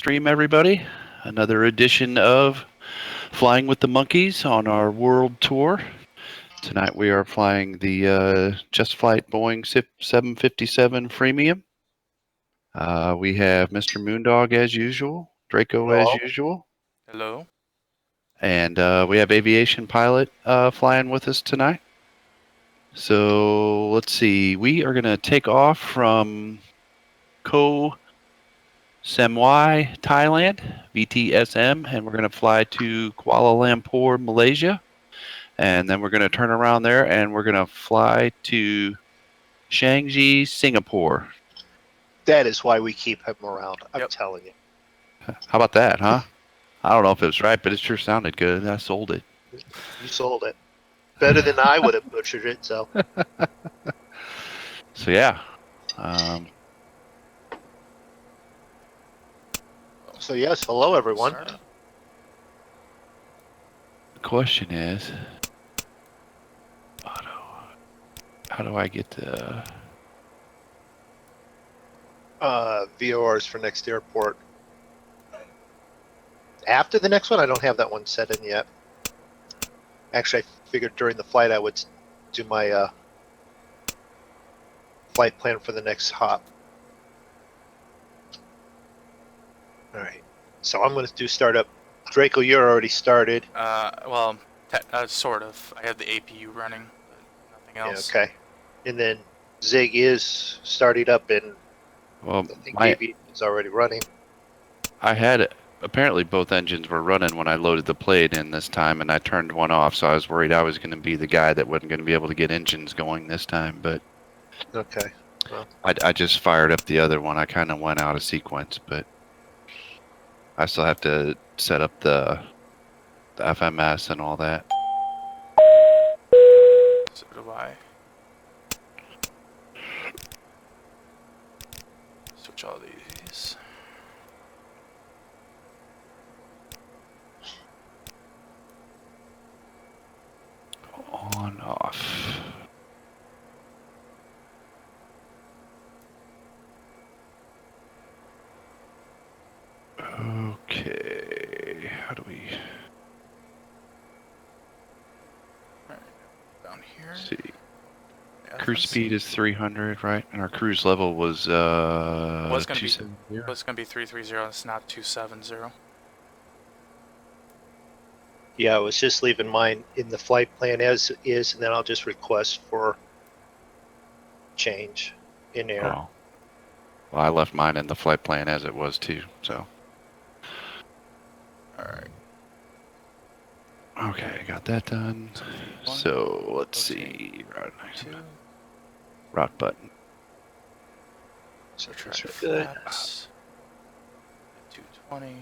Stream, everybody. Another edition of Flying with the Monkeys on our world tour. Tonight we are flying the Just Flight Boeing 757 Freemium. We have Mr. Moondog as usual, Draco as Hello. usual, Hello. and we have Aviation Pilot flying with us tonight. So let's see. We are going to take off from Koh Samui, Thailand, VTSM, and we're going to fly to Kuala Lumpur, Malaysia. And then we're going to turn around there and we're going to fly to Shanghai, Singapore. That is why we keep him around. I'm telling you. How about that, huh? I don't know if it was right, but it sure sounded good. I sold it. You sold it. Better than I would have butchered it, so. So, yeah. So, yes, hello, everyone. The question is, how do I get the... VORs for next airport. After the next one, I don't have that one set in yet. Actually, I figured during the flight I would do my flight plan for the next hop. All right. So I'm going to do startup. Draco, you're already started. Well, sort of. I have the APU running, but nothing else. Yeah, okay. And then Zig is started up, and well, I think AV is already running. I had apparently both engines were running when I loaded the plane in this time, and I turned one off, so I was worried I was going to be the guy that wasn't going to be able to get engines going this time, but okay. Well, I just fired up the other one. I kind of went out of sequence, but I still have to set up the FMS and all that. So do I. Switch all these. On, off. Okay, how do we... Down here. See. Yeah, Cruise speed is 300, right? And our cruise level was was gonna 270. was gonna be 330. It's not 270. yeah, I was just leaving mine in the flight plan as is, and then I'll just request for change in air. Oh. Well, I left mine in the flight plan as it was too, so. Alright. Okay, got that done. So let's see. Route button. So Try good. 220.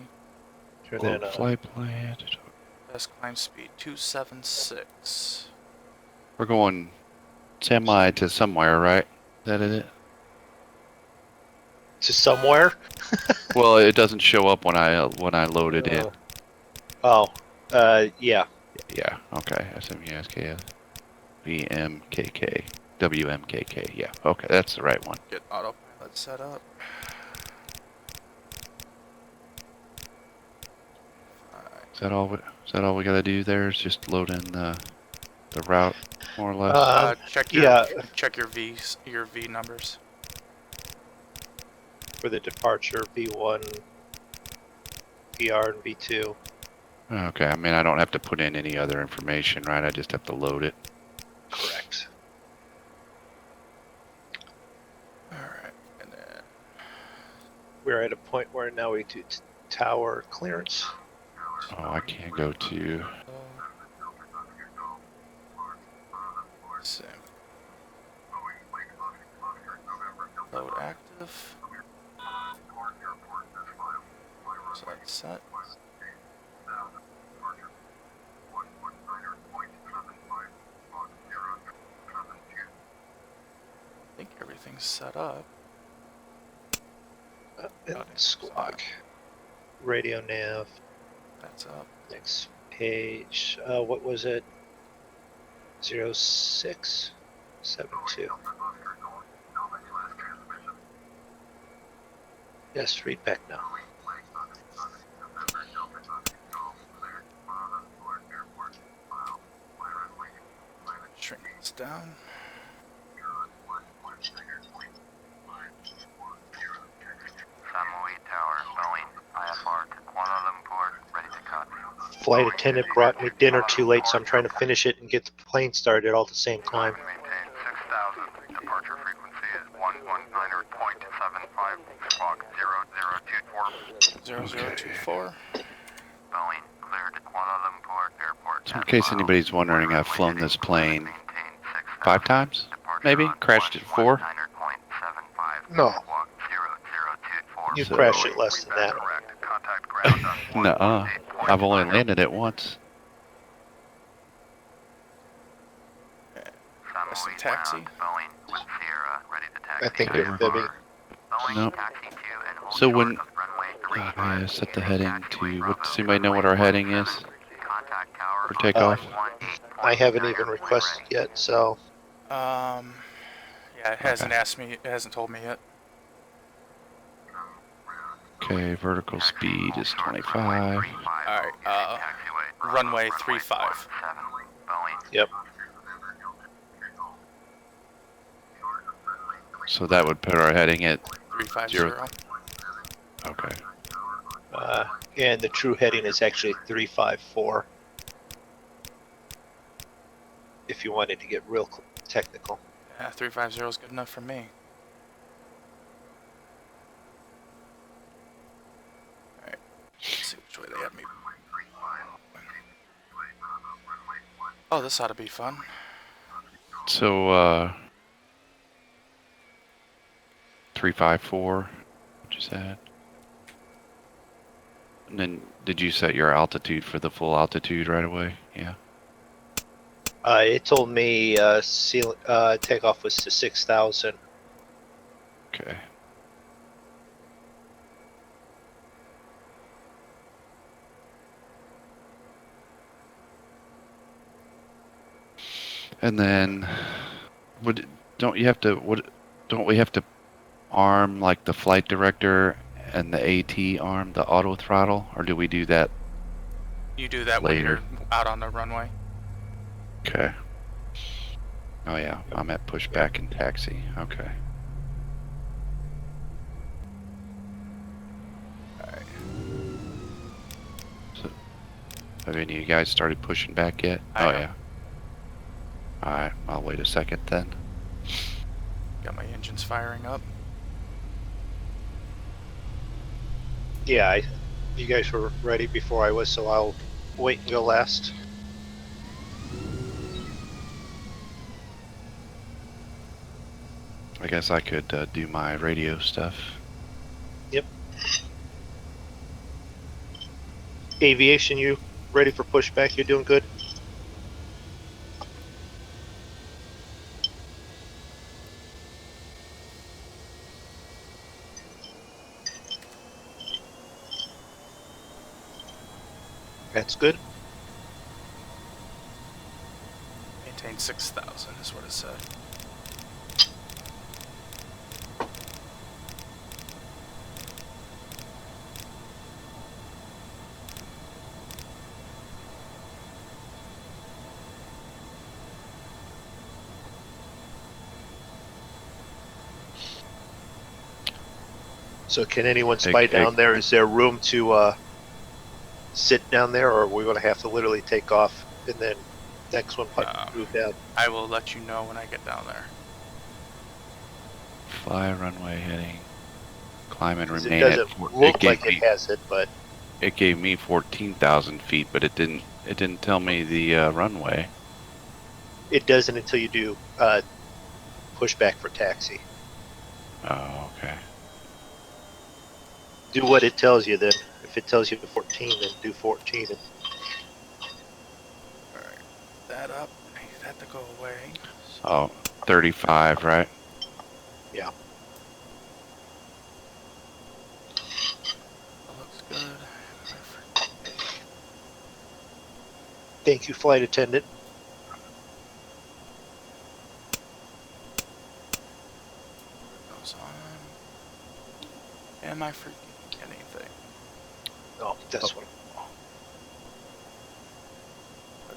Globe flight plan. Best climb speed 276. We're going semi to somewhere, right? Is that it? To somewhere? Well, it doesn't show up when I load it in. Oh, yeah. Yeah. Okay. SMUSKS. VMKK. WMKK. Yeah. Okay, that's the right one. Get autopilot set up. Is that all we gotta do there? Is just load in the route, more or less? Check your V numbers. For the departure, V1, VR, and V2. Okay, I mean, I don't have to put in any other information, right? I just have to load it. Correct. Alright, and then... We're at a point where now we do tower clearance. Oh, I can't go to... Same. Load active. So that's set. I think everything's set up. Squawk. Radio nav. That's up. Next page. What was it? 0672. Yes, read back now. down. Samoa Tower, Boeing, IFR to Kuala Lumpur, ready to cut. Flight attendant brought me dinner too late, so I'm trying to finish it and get the plane started all at the same time. Maintain 6,000. Departure frequency is 119.75, squawk 0024. 0024. Boeing, clear to Kuala Lumpur Airport. So in case anybody's wondering, I've flown this plane 5 times, maybe? Crashed it 4? No, you So- crashed it less than that. Nuh-uh. I've only landed it once. That's a taxi. I think Okay, you're fibbing. No. So when I set the heading to, what, does anybody know what our heading is for takeoff? I haven't even requested yet, so Yeah, it hasn't asked me. It hasn't told me yet. Okay, vertical speed is 25. Alright, runway 35. yep. So that would put our heading at 350. Okay. And the true heading is actually 354. If you wanted to get real technical. Yeah, 350 is good enough for me. Alright, let's see which way they have me. Oh, this ought to be fun. So, 354, what you said? And then, did you set your altitude for the full altitude right away? Yeah. It told me takeoff was to 6,000. Okay. And then, don't we have to arm like the flight director and the AT arm, the auto throttle, or do we do that? You do that Later. when you're out on the runway. Okay. Oh yeah, I'm at pushback and taxi. Okay. Alright. So, have any of you guys started pushing back yet? I Oh have. yeah. Alright, I'll wait a second then. Got my engines firing up. Yeah, you guys were ready before I was, so I'll wait and go last. I guess I could do my radio stuff. Yep. Aviation, you ready for pushback? You're doing good? That's good. Maintain 6,000 is what it said. So can anyone spy down there? Is there room to sit down there, or are we going to have to literally take off and then next one move down? I will let you know when I get down there. Fly runway heading. Climb and 'Cause remain it at. doesn't look like it has it, but It gave me 14,000 feet, but it didn't tell me the runway. it doesn't until you do pushback for taxi. Oh, okay. Do what it tells you then. If it tells you 14, then do 14. Alright, that up. I need that to go away. Oh, 35, right? Yeah. That looks good. Thank you, flight attendant. Goes on. Am I forgetting anything? Oh, that's what.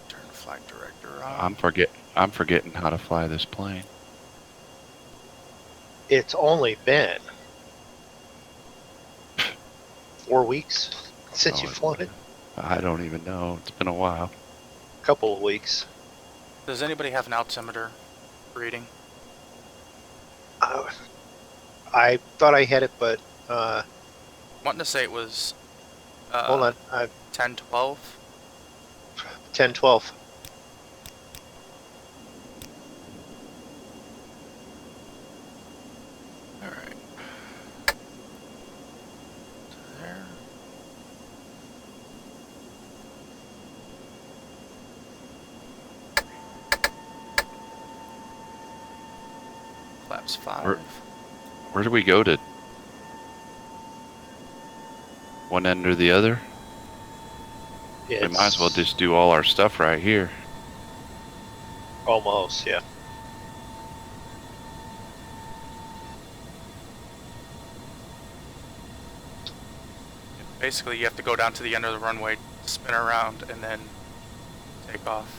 Turn flight Flight director on. I'm forgetting how to fly this plane. It's only been 4 weeks since Oh, you've flown it. I don't even know. It's been a while. A couple of weeks. Does anybody have an altimeter reading? I thought I had it, but Wanting to say it was hold on. 10, 12. 10, 12. All right. There. Flaps 5. Where do we go to? One end or the other? We might as well just do all our stuff right here. Almost, yeah. Basically, you have to go down to the end of the runway, spin around, and then take off.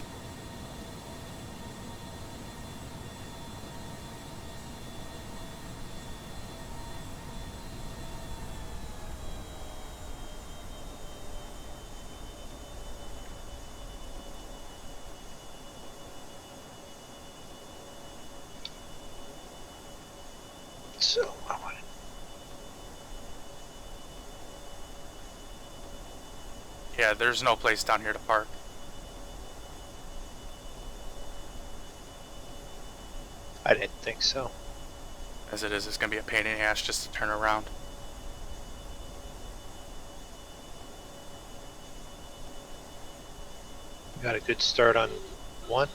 So I want it. Yeah, there's no place down here to park. I didn't think so. As it is, it's going to be a pain in the ass just to turn around. Got a good start on 1.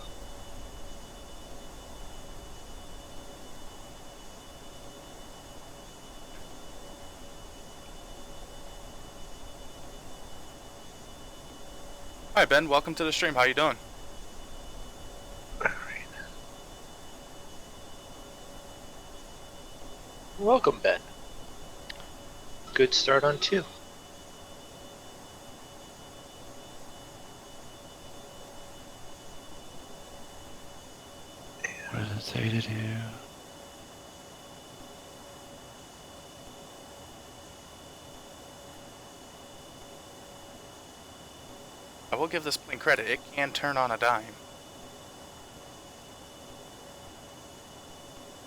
Hi Ben, welcome to the stream. How you doing? All right. Welcome, Ben. Good start on 2. What does it say to do? I will give this plane credit. It can turn on a dime.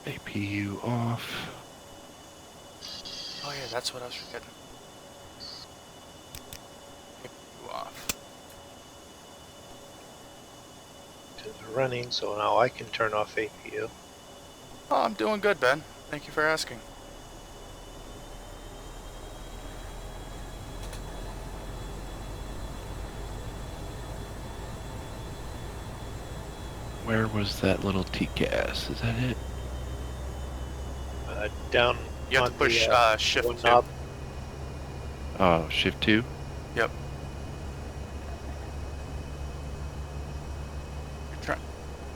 APU off. Oh yeah, that's what I was forgetting. APU off. It's running, so now I can turn off APU. Oh, I'm doing good, Ben. Thank you for asking. Where was that little TCAS? Is that it? Down. You have on to push the, shift one 2. knob. Oh, shift 2? Yep.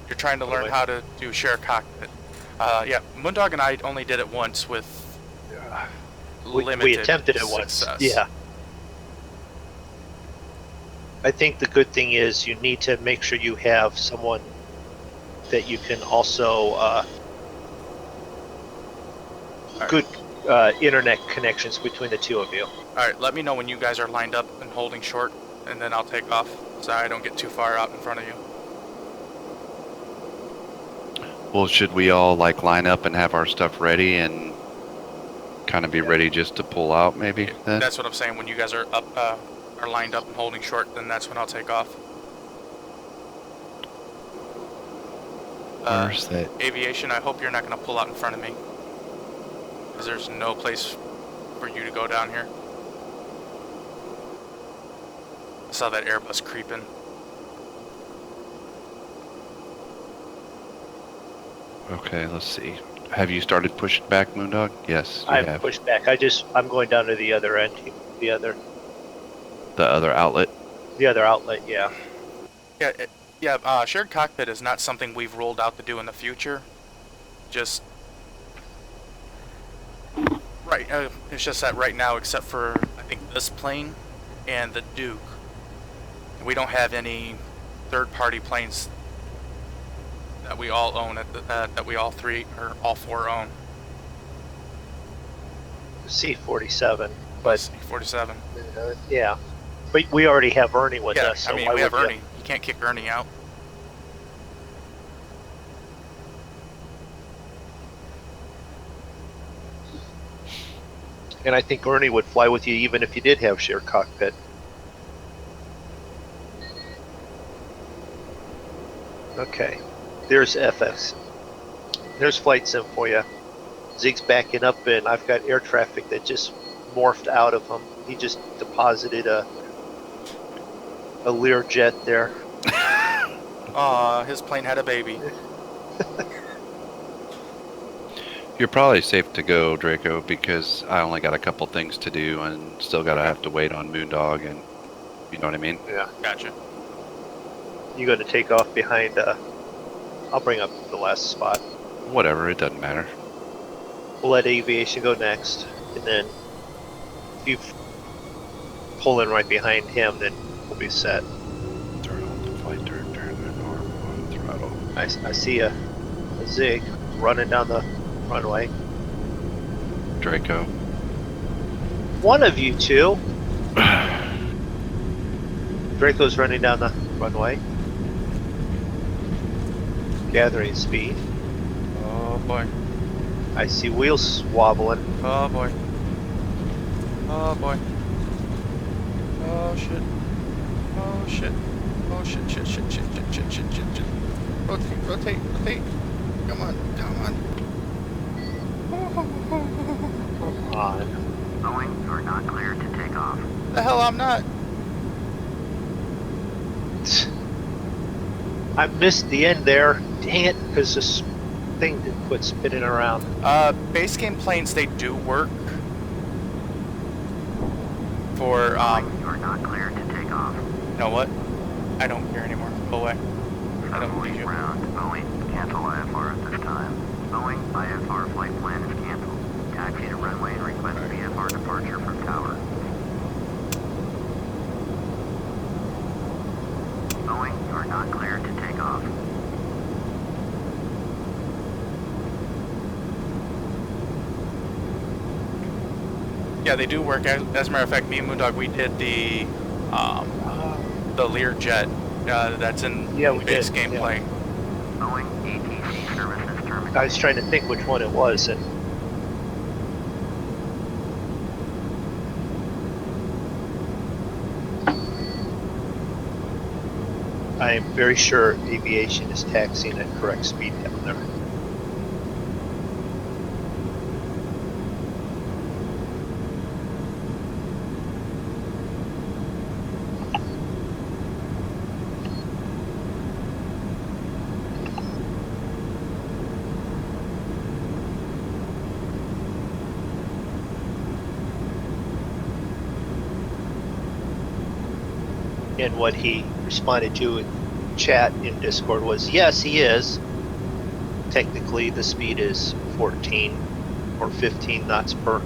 You're trying to learn how to do share cockpit. Yeah, Moondog and I only did it once with limited We attempted it once. success. Yeah. I think the good thing is you need to make sure you have someone that you can also good internet connections between the two of you. Alright, let me know when you guys are lined up and holding short, and then I'll take off so I don't get too far out in front of you. Well, should we all like line up and have our stuff ready and kind of be ready just to pull out maybe then? That's what I'm saying. When you guys are up, are lined up and holding short, then that's when I'll take off. Where's that? Aviation, I hope you're not going to pull out in front of me, because there's no place for you to go down here. I saw that Airbus creeping. Okay, let's see. Have you started pushing back, Moondog? Yes, you I've have. pushed back. I'm going down to the other end, the other outlet. The other outlet, yeah. Yeah, shared cockpit is not something we've rolled out to do in the future. Just right, it's just that right now, except for I think this plane and the Duke, we don't have any third-party planes that we all own that we all three or all four own. C-47, but C-47. yeah, but we already have Ernie with Yeah, us. So I mean why we have would you? Ernie. You can't kick Ernie out. And I think Ernie would fly with you even if you did have shared cockpit. Okay, there's FX. There's flight sim for you. Zeke's backing up, and I've got air traffic that just morphed out of him. He just deposited a Learjet there. His plane had a baby. You're probably safe to go, Draco, because I only got a couple things to do and still gotta have to wait on Moondog, and you know what I mean? Yeah. Gotcha. You got to take off behind. I'll bring up the last spot. Whatever, it doesn't matter. We'll let aviation go next, and then if you pull in right behind him, then we'll be set. Turn on the flight, turn the arm on throttle. I see a Zig running down the runway. Draco. One of you two. Draco's running down the runway. Gathering speed. Oh boy. I see wheels wobbling. Oh boy. Oh boy. Oh shit. Oh shit. Oh shit, shit, shit, shit, shit, shit, shit, shit, shit. Rotate, rotate, rotate. Come on, come on. Come on. Boeing, you are not cleared to take off. The hell I'm not. I missed the end there. Dang it, because this thing didn't quit spinning around. Base game planes, they do work for, Boeing, you are not cleared to take off. you know what? I don't care anymore. Go away. I don't Submarine need you. ground. Boeing, cancel IFR at this time. Boeing, IFR flight plan is canceled. Taxi to runway and request VFR departure from tower. Boeing, you are not cleared to take off. Yeah, they do work. As a matter of fact, me and Moondog, we did the Learjet that's in Yeah, we base did, game yeah. plane. Boeing, ATC services terminated. I was trying to think which one it was, and I am very sure aviation is taxiing at correct speed down there. And what he responded to in chat in Discord was, yes, he is. Technically, the speed is 14 or 15 knots per,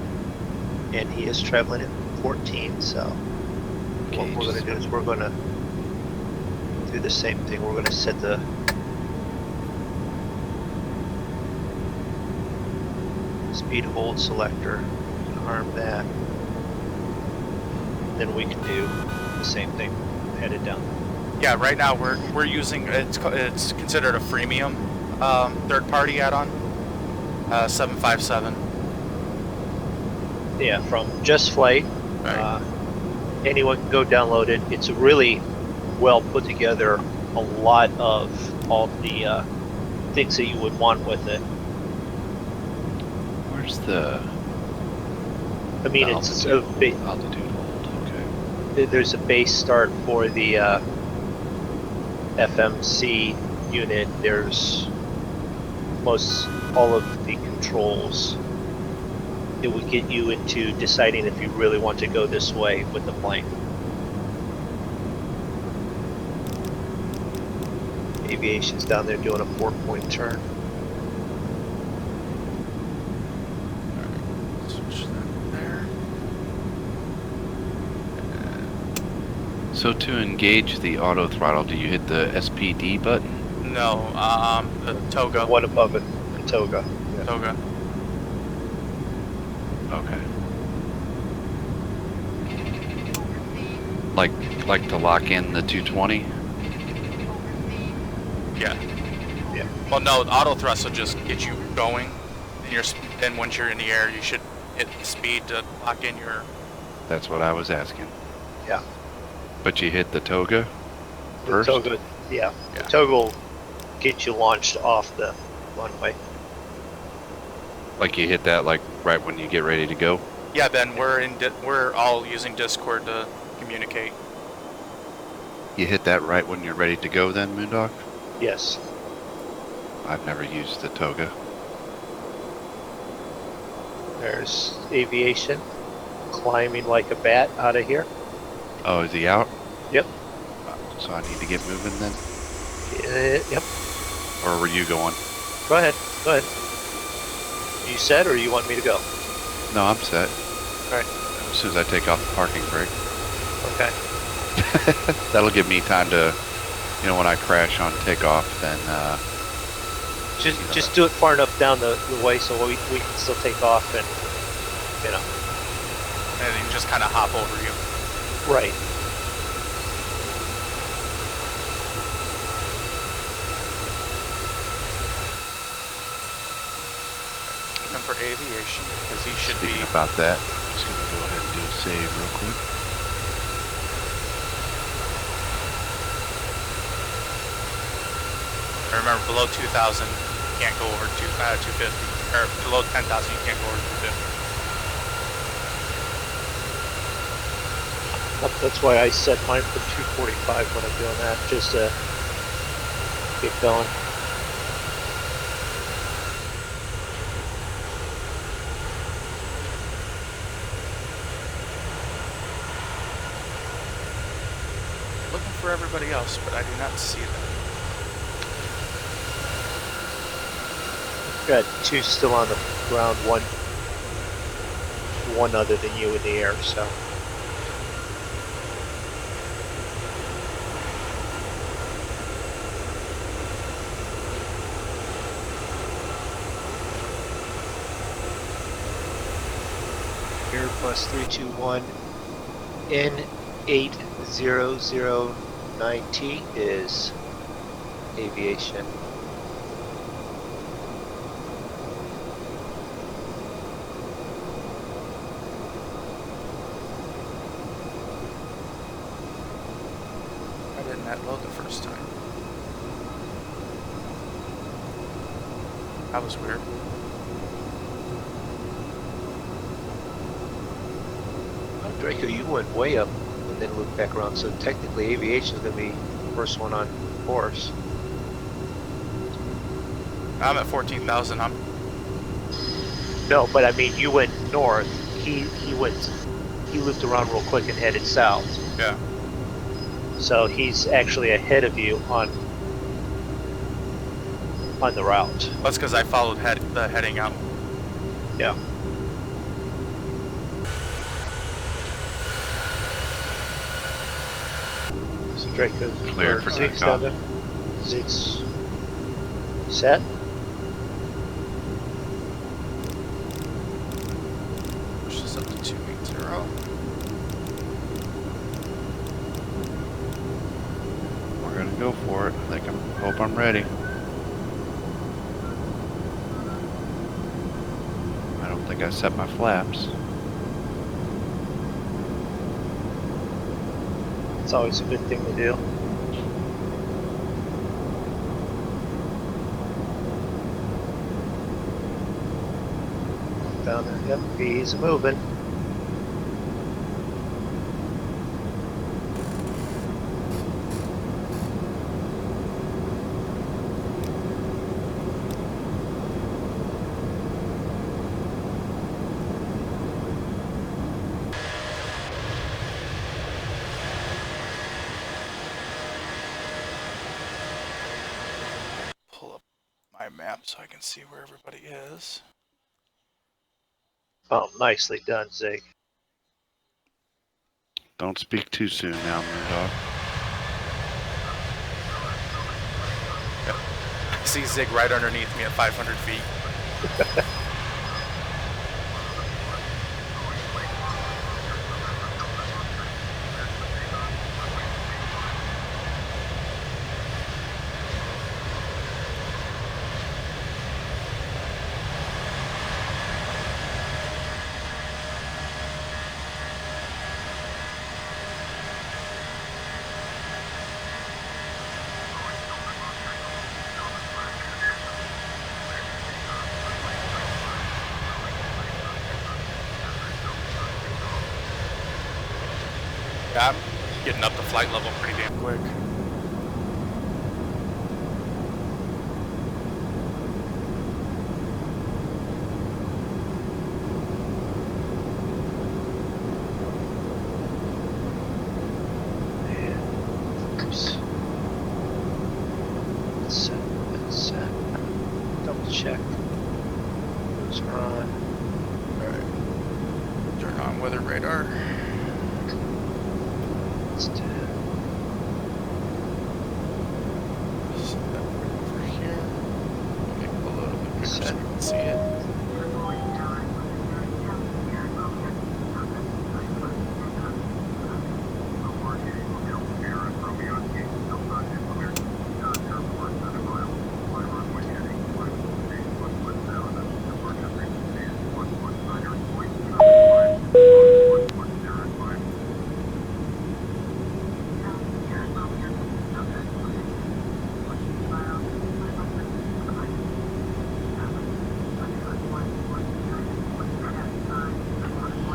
and he is traveling at 14. So what we're going to do is we're going to do the same thing. We're going to set the speed hold selector and arm that. Then we can do the same thing. Headed down. Yeah, right now we're using it's considered a freemium third-party add-on 757. Yeah, from Just Flight. Right. Anyone can go download it. It's really well put together. A lot of all the things that you would want with it. Where's the I mean, it's a altitude hold? Okay. there's a base start for the FMC unit. There's all of the controls. It would get you into deciding if you really want to go this way with the plane. Aviation's down there doing a 4-point turn. Switch that there. So to engage the auto throttle, do you hit the SPD button? No, the toga. The one above it, the toga. Yeah. Toga. Okay. Like to lock in the 220? Yeah. Yeah. Well, no, the auto thrust will just get you going. And then once you're in the air, you should hit the speed to lock in your. That's what I was asking. Yeah. But you hit the toga The first? toga, yeah. The Yeah. toga will get you launched off the runway. Like you hit that like right when you get ready to go? Yeah. Then we're all using Discord to communicate. You hit that right when you're ready to go then, Moondog? Yes. I've never used the toga. There's aviation climbing like a bat out of here. Oh, is he out? Yep. So I need to get moving then? Yep. Or were you going? Go ahead. Go ahead. You set, or you want me to go? No, I'm set. All right. As soon as I take off the parking brake. Okay. That'll give me time to, when I crash on takeoff, then, Just do it far enough down the way so we can still take off and, And then just kind of hop over you. Right. Looking for aviation because he should speaking be. about that, I'm just going to go ahead and do a save real quick. I remember below 2,000, you can't go over 250. Or below 10,000, you can't go over 250. That's why I set mine for 245 when I'm doing that, just to get going. Looking for everybody else, but I do not see them. Got two still on the ground, one other than you in the air, so. Airbus 321 N8009T is aviation. I didn't net load the first time. That was weird. Oh, Draco, you went way up and then looped back around, so technically aviation is going to be the first one on course. I'm at 14,000. No, but I mean, you went north. He looped around real quick and headed south. Yeah. So he's actually ahead of you on the route. That's because I followed the heading out. Yeah. So Draco Cleared for takeoff. Zig's set. Push this up to 280. We're going to go for it. I hope I'm ready. I don't think I set my flaps. It's always a good thing to do. Down there, yep, he's moving. Pull up my map so I can see where everybody is. Oh, nicely done, Zig. Don't speak too soon now, Moondog. I see Zig right underneath me at 500 feet. Yeah, I'm getting up the flight level pretty damn quick. Set. Double check. Those are on. Alright. Turn on weather radar. It's dead. Set that over here. Make it a little bit bigger so you can see it.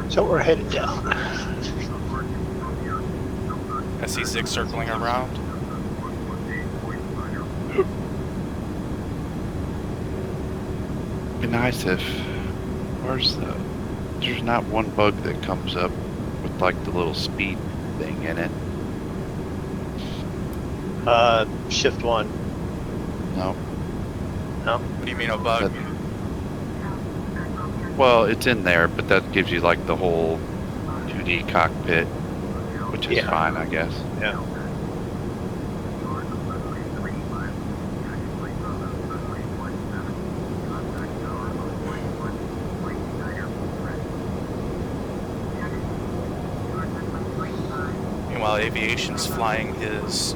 So we're headed down. I see Zig circling around. Be nice if there's not one bug that comes up with like the little speed thing in it. Shift 1. No. No? What do you mean a bug? Well, it's in there, but that gives you like the whole 2D cockpit, which is Yeah. fine, I guess. Yeah. Meanwhile, aviation's flying his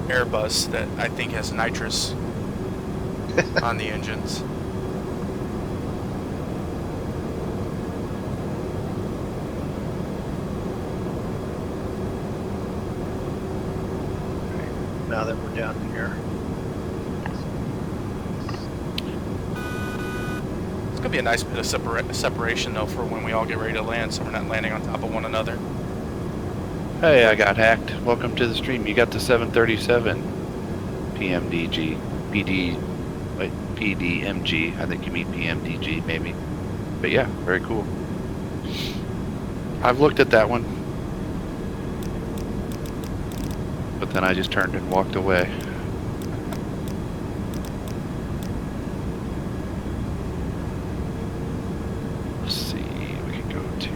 Airbus that I think has nitrous on the engines. Now that we're down here. It's gonna be a nice bit of separation though for when we all get ready to land, so we're not landing on top of one another. Hey, I got hacked. Welcome to the stream. You got the 737 PMDG, PDMG. I think you mean PMDG maybe. But yeah, very cool. I've looked at that one, but then I just turned and walked away. Let's see, we can go to...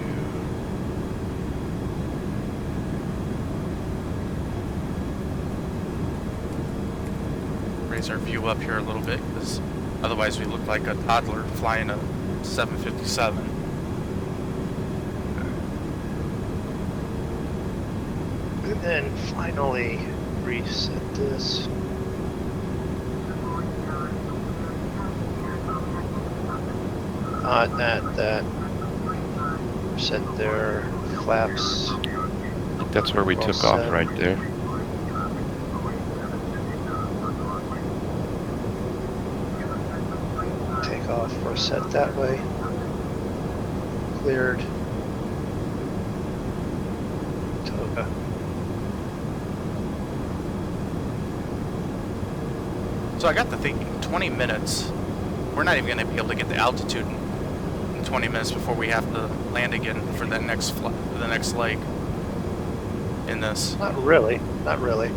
Raise our view up here a little bit, because otherwise we look like a toddler flying a 757. And then finally reset this. That set their flaps. I think that's where we All took set. off right there. Take off or set that way. Cleared. Toga. So I got to thinking, 20 minutes, we're not even going to be able to get the altitude in 20 minutes before we have to land again for the next leg in this. Not really. Not really.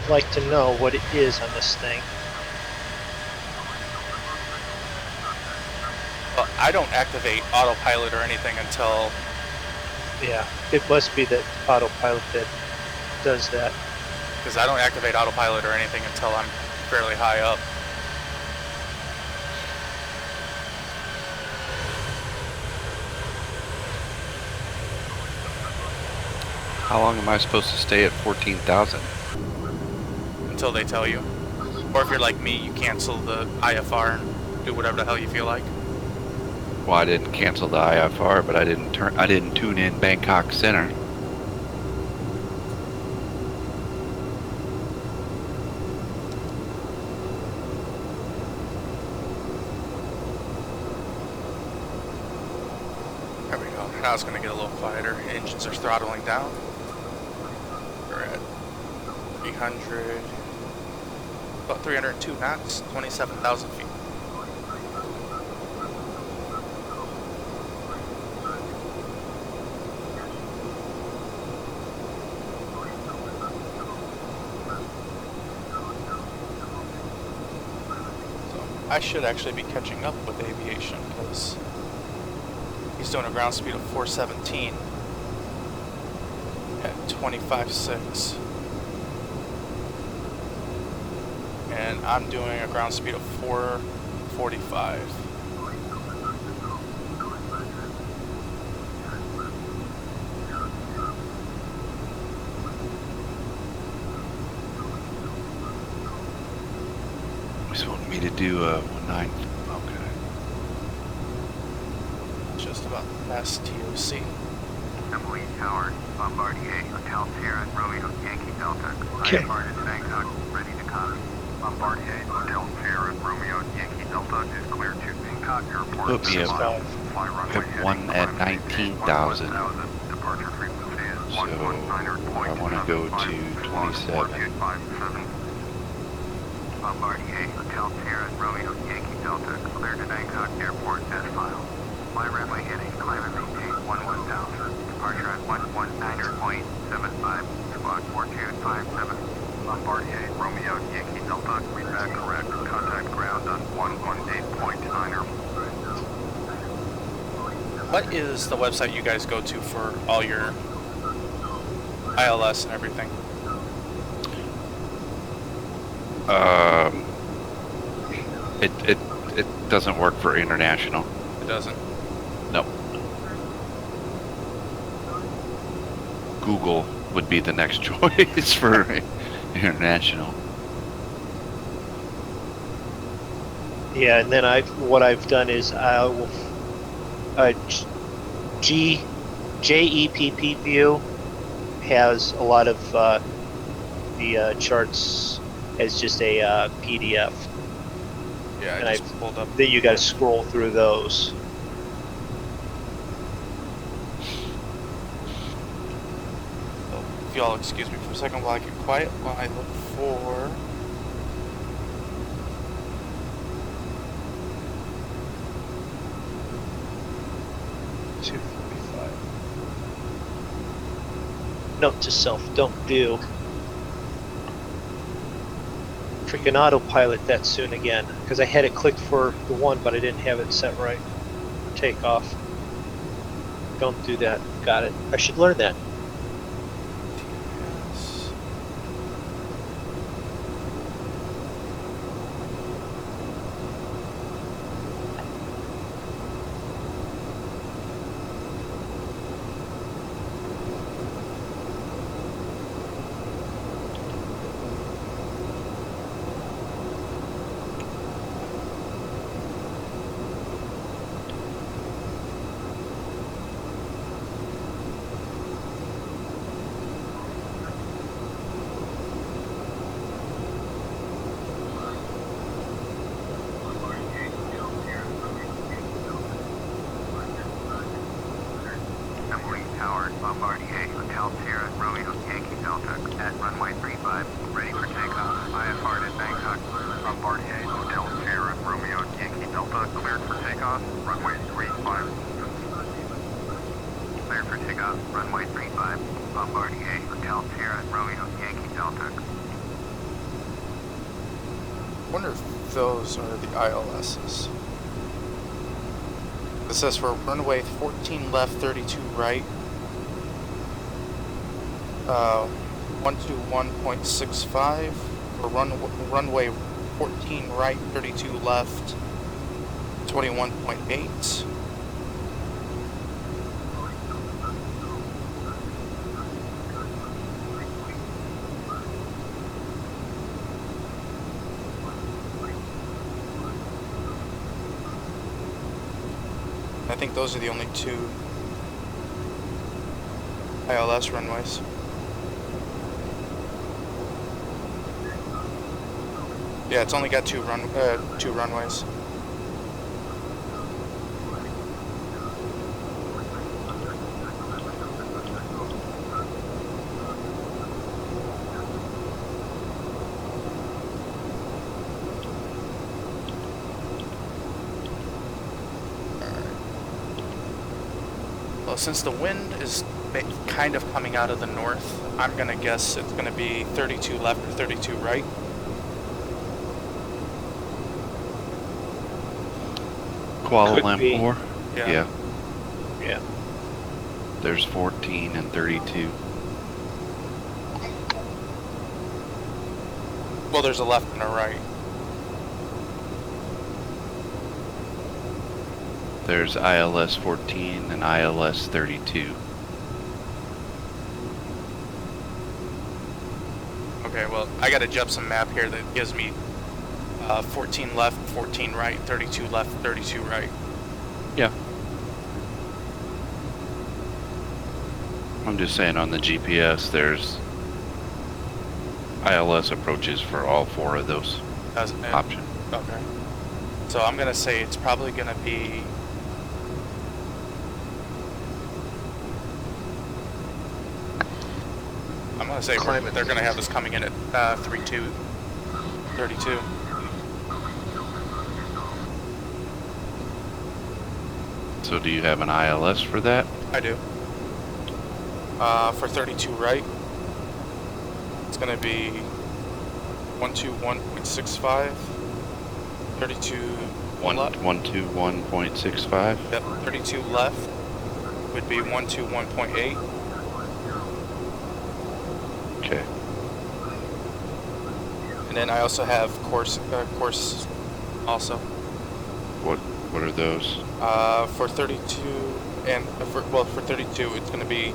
like to know what it is on this thing. Well, I don't activate autopilot or anything until Yeah, it must be that autopilot that does that. because I don't activate autopilot or anything until I'm fairly high up. How long am I supposed to stay at 14,000? Until they tell you. Or if you're like me, you cancel the IFR and do whatever the hell you feel like. Well, I didn't cancel the IFR, but I didn't tune in Bangkok Center. There we go. Now it's going to get a little quieter. Engines are throttling down. We're at 300, about 302 knots, 27,000 feet. I should actually be catching up with aviation because he's doing a ground speed of 417 at 25.6. And I'm doing a ground speed of 445. Just wanted me to do a 19. Okay. Just about past TOC. Emily Tower, Bombardier, Hotel Sierra, Romeo, Yankee Delta. Okay. IFR to Bangkok, ready to copy. Bombardier, Hotel Sierra, Romeo, Yankee Delta is clear to Bangkok Airport. Put me up. Fly runway Put one at 19,000. Departure frequency is So I want to go to 27. Bombardier, Hotel Sierra, Romeo, Yankee Delta, clear to Bangkok Airport as filed. Fly runway heading, climb and maintain 11,000. Departure at 119.75, squawk 4257. Bombardier, Romeo, Yankee Delta, read back correct. Contact ground on 118.9. What is the website you guys go to for all your ILS and everything? It doesn't work for international. It doesn't. Nope. Google would be the next choice for international. Yeah, and then what I've done is I will JEPP view has a lot of the charts as just a PDF. Yeah, And I just pulled up. Then you got to scroll through those. So if y'all excuse me for a second while I get quiet while I look for. Note to self, don't do freaking autopilot that soon again, because I had it clicked for the one, but I didn't have it set right for takeoff. Don't do that. Got it. I should learn that. TS. Bombardier, Hotel Sierra, Romeo, Yankee Delta, at runway 35, ready for takeoff. IFR at Bangkok. Bombardier, Hotel Sierra, Romeo, Yankee Delta, cleared for takeoff. Runway 35. Cleared for takeoff. Runway 35. Bombardier, Hotel Sierra, Romeo, Yankee Delta. wonder if those are the ILSs. This says for runway 14 left, 32 right. 121.65 for runway 14 right, 32 left, 21.8. I think those are the only two ILS runways. Yeah, it's only got two runways. Well, since the wind is kind of coming out of the north, I'm gonna guess it's gonna be 32 left or 32 right. Kuala Could be. Lumpur. Yeah. Yeah. There's 14 and 32. Well, there's a left and a right. There's ILS 14 and ILS 32. Okay, well, I got a Jepson map here that gives me 14 left, 14 right, 32 left, 32 right. Yeah. I'm just saying on the GPS there's ILS approaches for all four of those options. Okay. So I'm gonna say it's probably gonna be I'm gonna say they're gonna have us coming in at 32. So do you have an ILS for that? I do. For 32 right, it's gonna be 121.65. 32 left. 121.65. Yep. 32 left would be 121.8. Okay. And then I also have course also. What are those? For 32 and for 32 it's going to be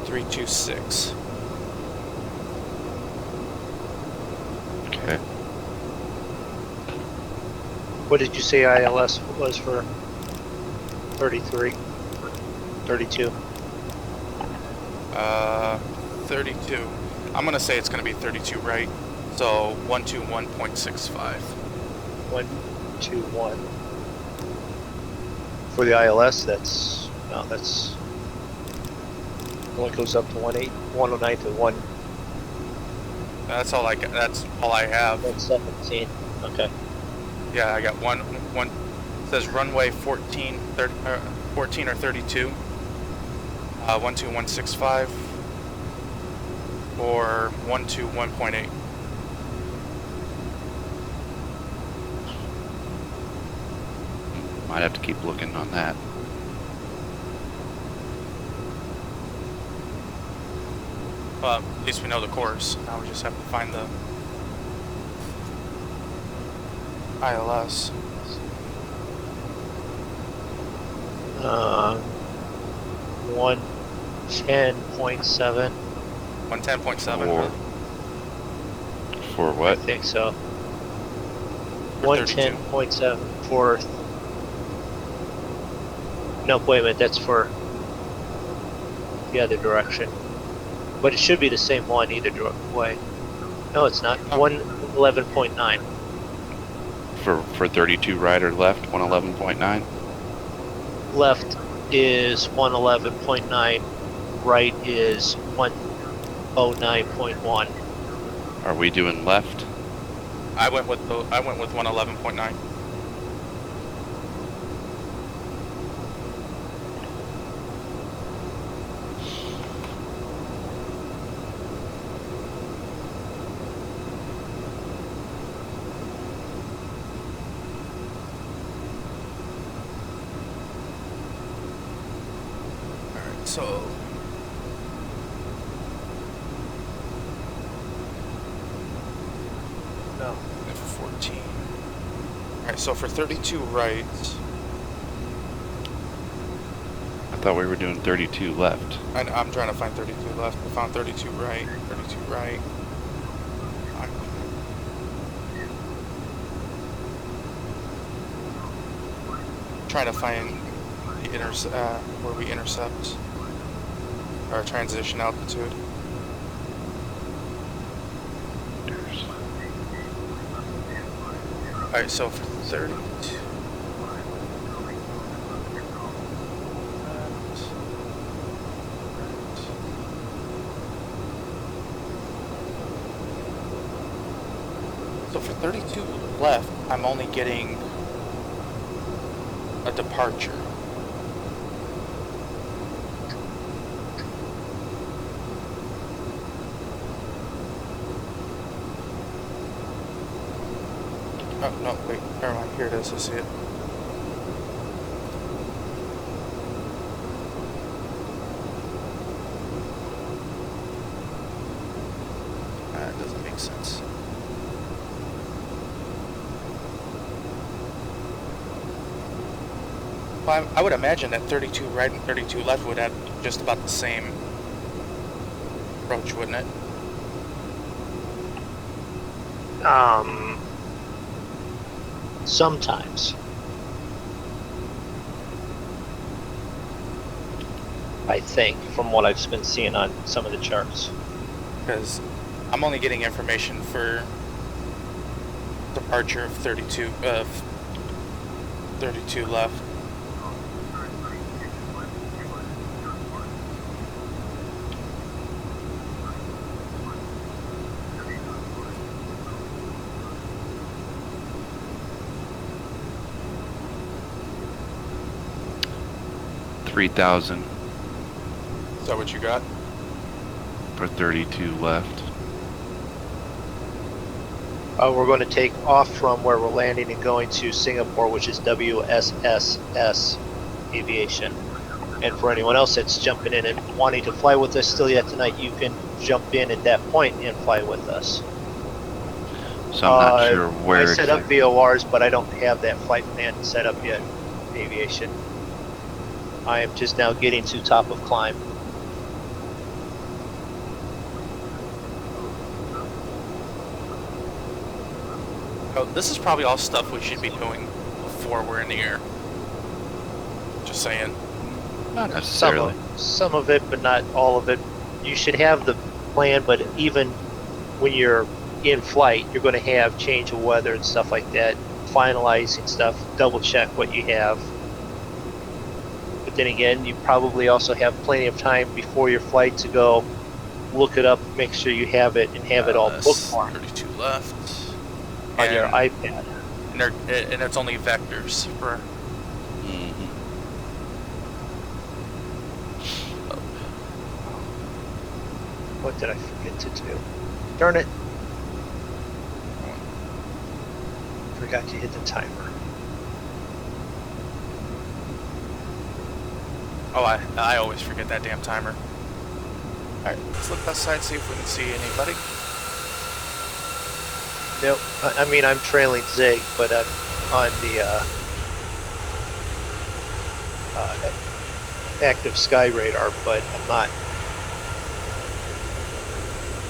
326. Okay. What did you say ILS was for 33? 32? 32. I'm going to say it's going to be 32 right. So 121.65. 121. For the ILS, that's only goes up to 109 to 1. That's all I have. 117. Okay. Yeah, I got one it says runway 14 or 32. 12165 or 121.8. Might have to keep looking on that. At least we know the course. Now we just have to find the ILS. 110.7. 110.7. For I what? think so. For 32. 110.7 for. No, wait a minute. That's for the other direction. But it should be the same one either way. No, it's not. Oh. 111.9. For 32 right or left? 111.9. Left is 111.9. Right is 109.1. Are we doing left? I went with 111.9. so... No. For 14. Alright, so for 32 right... I thought we were doing 32 left. I'm trying to find 32 left. I found 32 right. 32 right. Trying to find the where we intercept our transition altitude. Alright, so for 32. So for 32 left, I'm only getting a departure. Oh, no, wait, never mind, here it is, I see it. That doesn't make sense. Well, I would imagine that 32 right and 32 left would have just about the same approach, wouldn't it? Sometimes. I think, from what I've been seeing on some of the charts. Because I'm only getting information for departure of 32 left. $3,000 Is that what you got? for 32 left. We're going to take off from where we're landing and going to Singapore, which is WSSS Aviation. And for anyone else that's jumping in and wanting to fly with us still yet tonight, you can jump in at that point and fly with us. So I'm not sure where I set up VORs, but I don't have that flight plan set up yet. Aviation. I am just now getting to top of climb. Oh, this is probably all stuff we should be doing before we're in the air. Just saying. Not necessarily. Some of it, but not all of it. You should have the plan, but even when you're in flight, you're going to have change of weather and stuff like that. Finalizing stuff, double check what you have. But then again, you probably also have plenty of time before your flight to go look it up, make sure you have it, and have it all bookmarked 32 left. on your iPad. And it's only vectors for... What did I forget to do? Darn it. Forgot to hit the timer. Oh, I always forget that damn timer. Alright, let's look outside, see if we can see anybody. Nope. I mean, I'm trailing Zig, but I'm on the active sky radar, but I'm not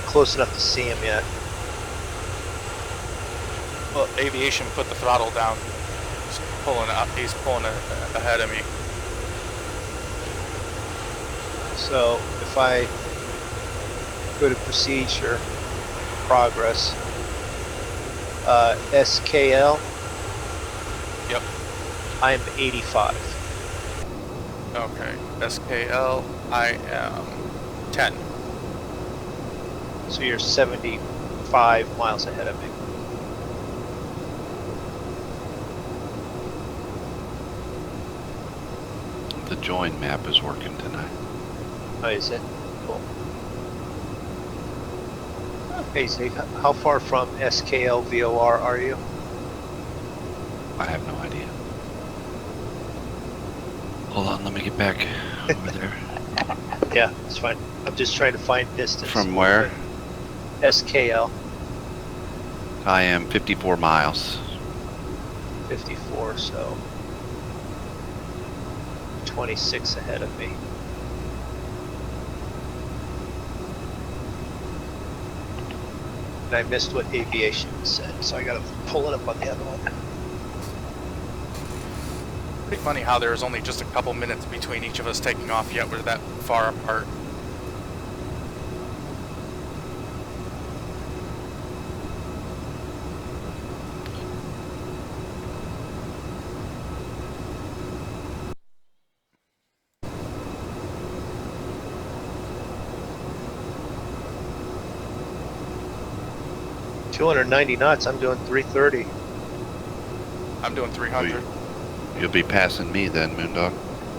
close enough to see him yet. Well, aviation put the throttle down. He's pulling ahead of me. So if I go to procedure, progress, SKL, Yep. I'm 85. Okay. SKL, I am 10. So you're 75 miles ahead of me. The join map is working tonight. Oh, is it? Cool. Hey, Zeke, how far from SKL VOR are you? I have no idea. Hold on, let me get back over there. Yeah, it's fine. I'm just trying to find distance. From where? SKL I am 54 miles. 54, so 26 ahead of me. And I missed what aviation said, so I gotta pull it up on the other one. Pretty funny how there's only just a couple minutes between each of us taking off, yet we're that far apart. Two 290 knots, I'm doing 330. I'm doing 300 You'll be passing me then, Moondog.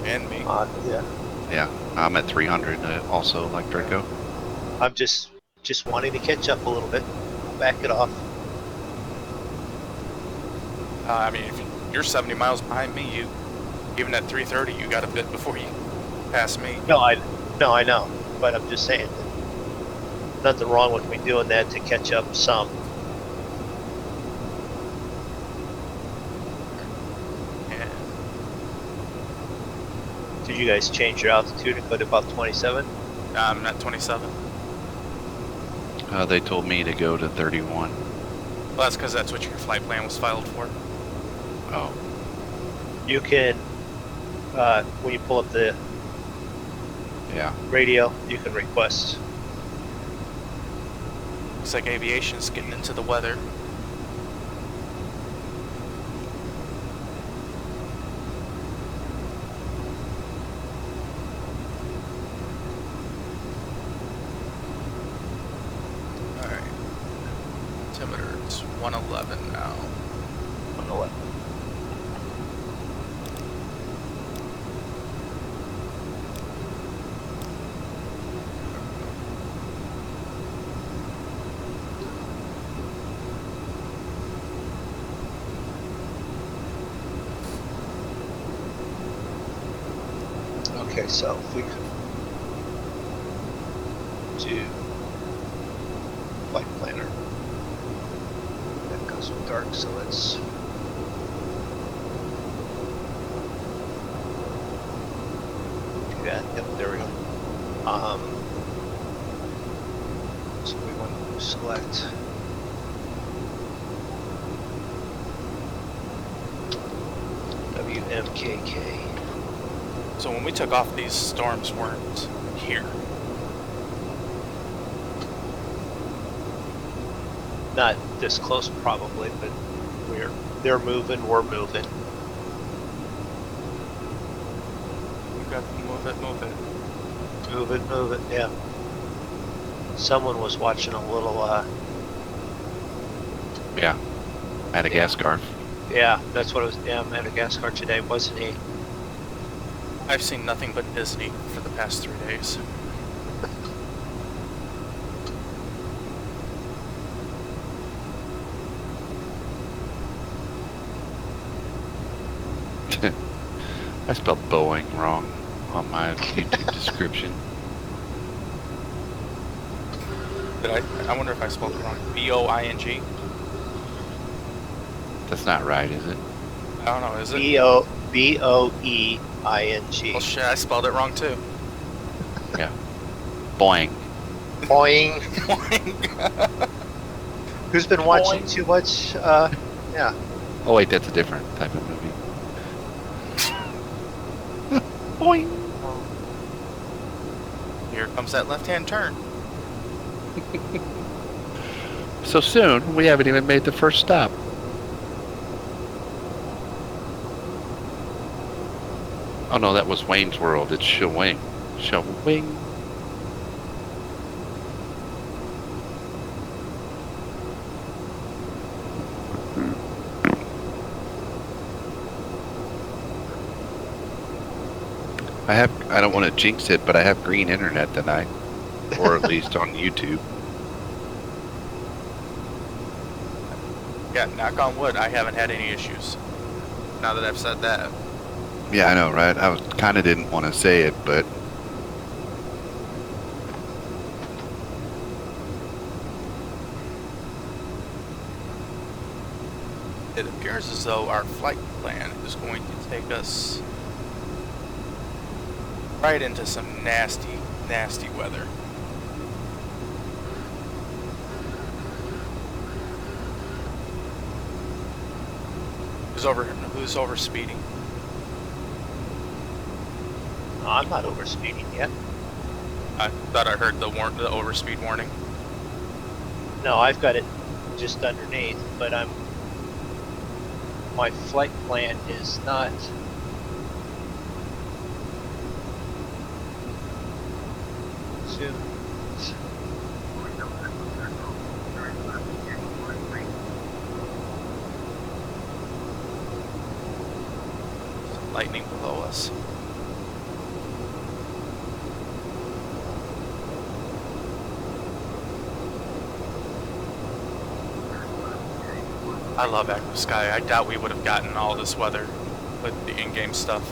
and me. Yeah. Yeah, I'm at 300 also, like Drako. I'm just wanting to catch up a little bit. Back it off. I mean, if you're 70 miles behind me, you even at 330, you got a bit before you pass me. No, I know, but I'm just saying that nothing wrong with me doing that to catch up some. Yeah. Did you guys change your altitude and go to about 27? I'm at 27. They told me to go to 31. Well, that's because that's what your flight plan was filed for. Oh, You can, when you pull up the yeah. radio, you can request. Looks like aviation's getting into the weather. Alright. Altimeter's 111 now. 111. Okay, so if we could do flight planner, that goes with dark, so let's do that. Yep, there we go. So we want to select WMKK. So when we took off, these storms weren't here. Not this close probably, but they're moving, we're moving. We've got to move it. Move it, yeah. Someone was watching a little, Yeah. Madagascar. yeah, that's what it was, yeah, Madagascar today, wasn't he? I've seen nothing but Disney for the past 3 days. I spelled Boeing wrong on my YouTube description. Did I wonder if I spelled it wrong. B-O-I-N-G? That's not right, is it? I don't know, is it? B-O-E-I-N-G. Well, shit, I spelled it wrong too. Yeah. Boing. Boing. Who's been watching too much? Yeah. Oh wait, that's a different type of movie. Boing. Here comes that left-hand turn. So soon, we haven't even made the first stop. Oh no, that was Wayne's World. It's Shawing. Shawing. I don't want to jinx it, but I have green internet tonight. Or at least on YouTube. Yeah, knock on wood, I haven't had any issues. Now that I've said that. Yeah, I know, right? I kind of didn't want to say it, but It appears as though our flight plan is going to take us right into some nasty, nasty weather. Who's over speeding? No, I'm not overspeeding yet. I thought I heard the overspeed warning. No, I've got it just underneath, but my flight plan is not. Soon. Lightning below us. I love Active Sky. I doubt we would have gotten all this weather with the in-game stuff.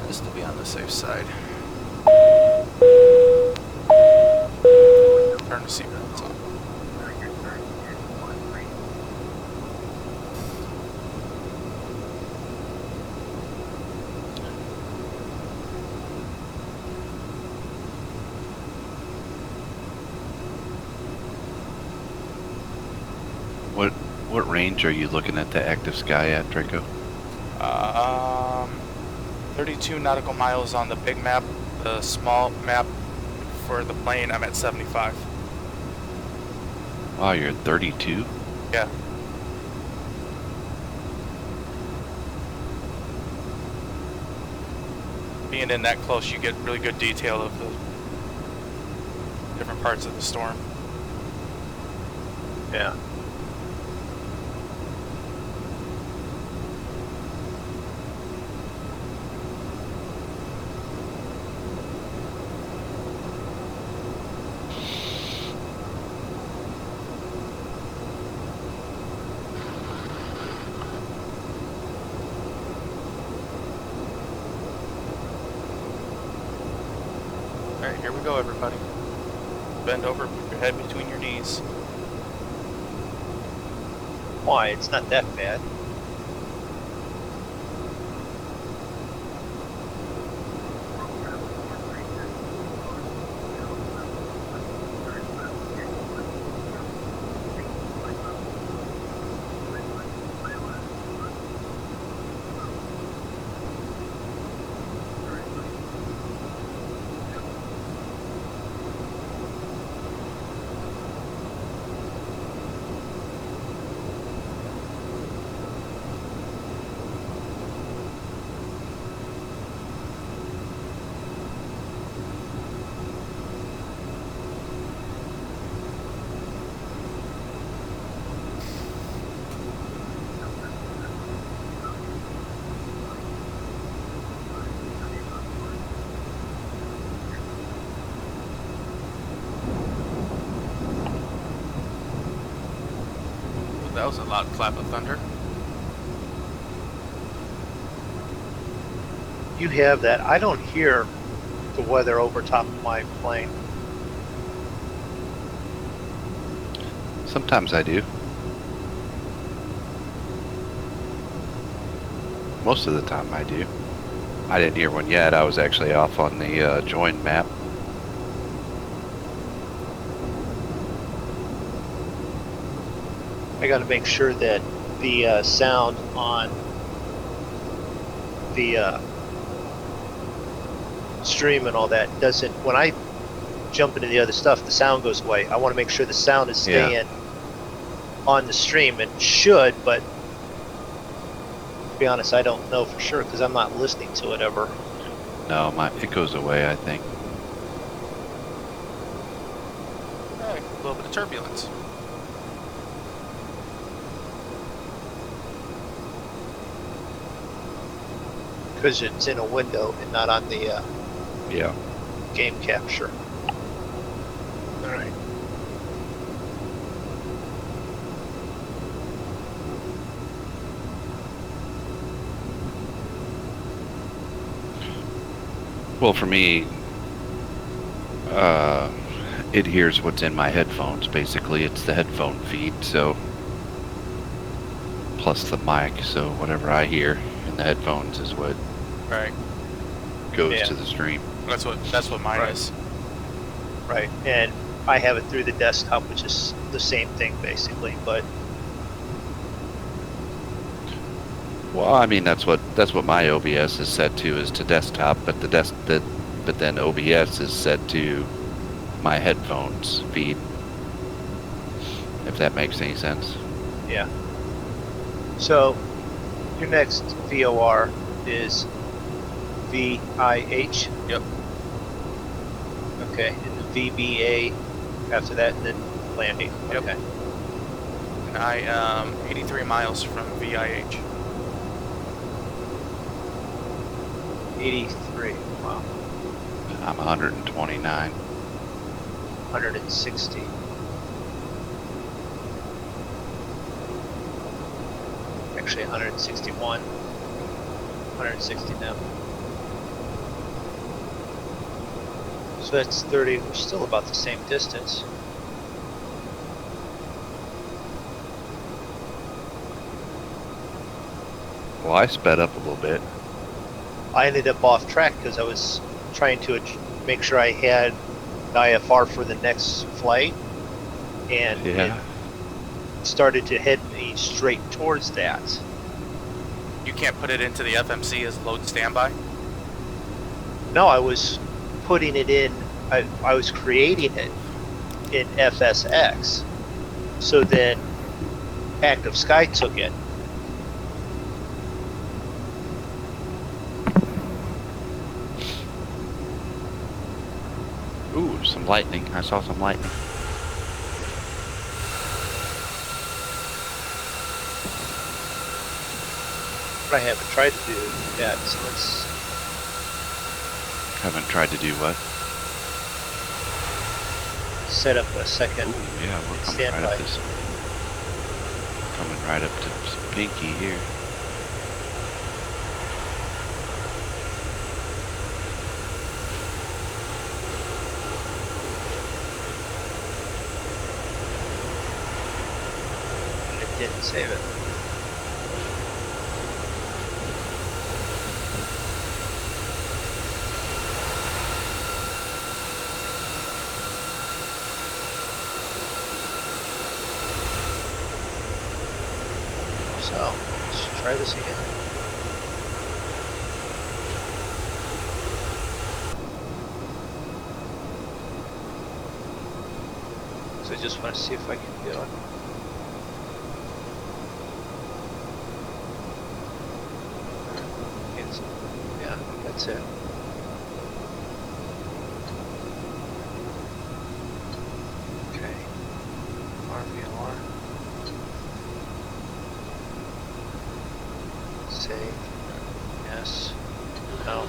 Just to be on the safe side. Turn the seatbelts on. What range are you looking at the active sky at, Draco? 32 nautical miles on the big map. The small map for the plane, I'm at 75. Wow, you're at 32? Yeah. Being in that close, you get really good detail of the different parts of the storm. Yeah. Alright, here we go, everybody. Bend over, put your head between your knees. Why? It's not that bad. That was a loud clap of thunder. You have that. I don't hear the weather over top of my plane. Sometimes I do. Most of the time I do. I didn't hear one yet. I was actually off on the join map. I got to make sure that the sound on the stream and all that doesn't. When I jump into the other stuff, the sound goes away. I want to make sure the sound is staying on the stream. It should, but to be honest, I don't know for sure because I'm not listening to it ever. No, it goes away, I think. Alright, a little bit of turbulence. Because it's in a window and not on the Yeah. game capture. All right. Well, for me, it hears what's in my headphones. Basically, it's the headphone feed, so plus the mic. So whatever I hear in the headphones is what Right. goes Yeah. to the stream. That's what mine Right. is. Right, and I have it through the desktop, which is the same thing basically, but Well, I mean that's what my OBS is set to, is to desktop, but but then OBS is set to my headphones feed. If that makes any sense. yeah. So your next VOR is VIH. Yep. Okay, and the VBA after that, and then landing. Yep. Okay. And I am 83 miles from VIH. 83. Wow. I'm 129. 160. Actually, 161. 160 now. So that's 30. We're still about the same distance. Well, I sped up a little bit. I ended up off track because I was trying to make sure I had the IFR for the next flight, and Yeah. it started to head me straight towards that. You can't put it into the FMC as load standby? No, I was putting it in, I was creating it in FSX. So then Active Sky took it. Ooh, some lightning. I saw some lightning. But I haven't tried to do that, so let's Haven't tried to do what? set up a second. Ooh, yeah, we're coming Stand right by. up this. Coming right up to Pinky here. And it didn't save it. So, let's try this again. So I just want to see if I can do it. It's, yeah, that's it. Okay. RVLR. Save. Yes. No.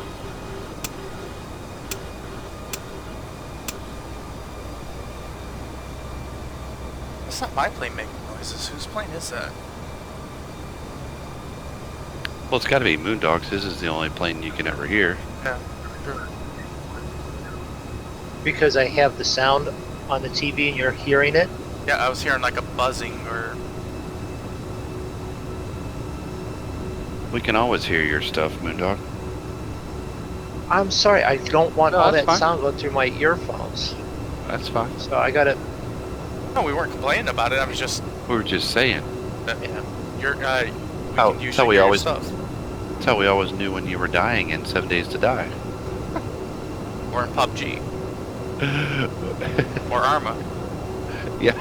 That's not my plane making noises. Whose plane is that? Well, it's got to be Moondog's. This is the only plane you can ever hear. Yeah. Sure. Because I have the sound on the TV and you're hearing it. Yeah, I was hearing like a buzzing or... We can always hear your stuff, Moondog. I'm sorry, I don't want No, all that's that fine. sound going through my earphones. That's fine. So I gotta, No, we weren't complaining about it. I was just... We were just saying. yeah. You're, How- can use how we your always- stuff. That's how we always knew when you were dying in 7 Days to Die. Or in PUBG. Or Arma. Yeah.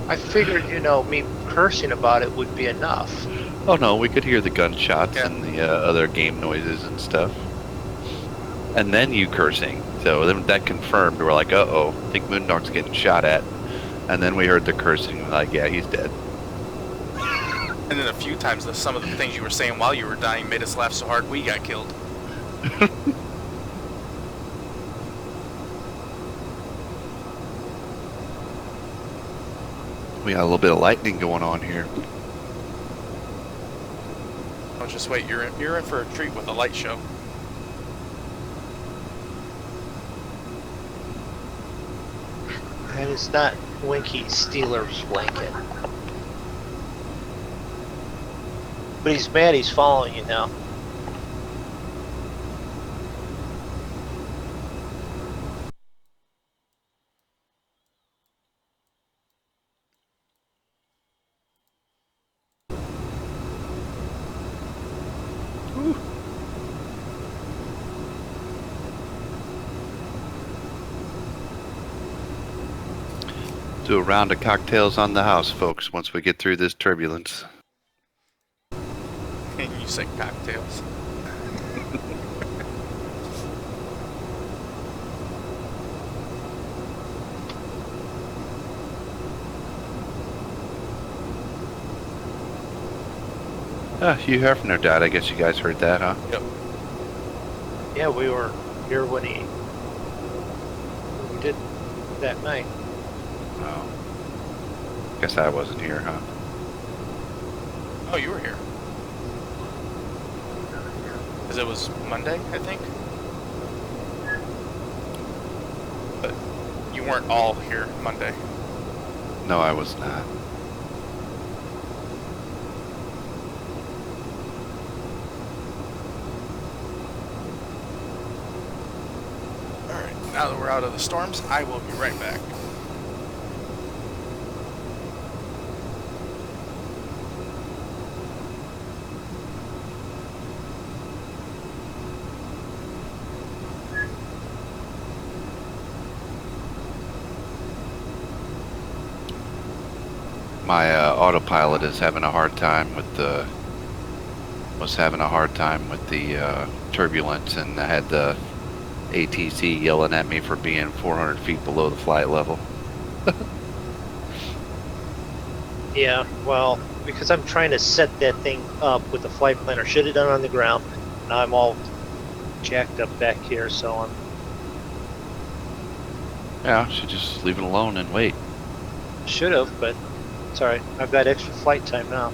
I figured, me cursing about it would be enough. Oh no, we could hear the gunshots Yeah. and the other game noises and stuff. And then you cursing. So then that confirmed. We're like, uh-oh, I think Moondog's getting shot at. And then we heard the cursing. Like, yeah, he's dead. And then a few times, some of the things you were saying while you were dying made us laugh so hard we got killed. We got a little bit of lightning going on here. Don't just wait. You're in for a treat with a light show. And it's not Winky Steeler's blanket. But he's mad he's following you now. Do a round of cocktails on the house, folks, once we get through this turbulence. And you say cocktails. Hugh Hefner died. I guess you guys heard that, huh? Yep. Yeah, we were here when we did that night. Oh. Guess I wasn't here, huh? Oh, you were here. Because it was Monday, I think. But you weren't all here Monday. No, I was not. Alright, now that we're out of the storms, I will be right back. My autopilot is having a hard time with the turbulence, and I had the ATC yelling at me for being 400 feet below the flight level. Yeah, well, because I'm trying to set that thing up with the flight planner. Should have done it on the ground. Now I'm all jacked up back here, so I'm... Yeah, should just leave it alone and wait. Should have, but it's alright. I've got extra flight time now.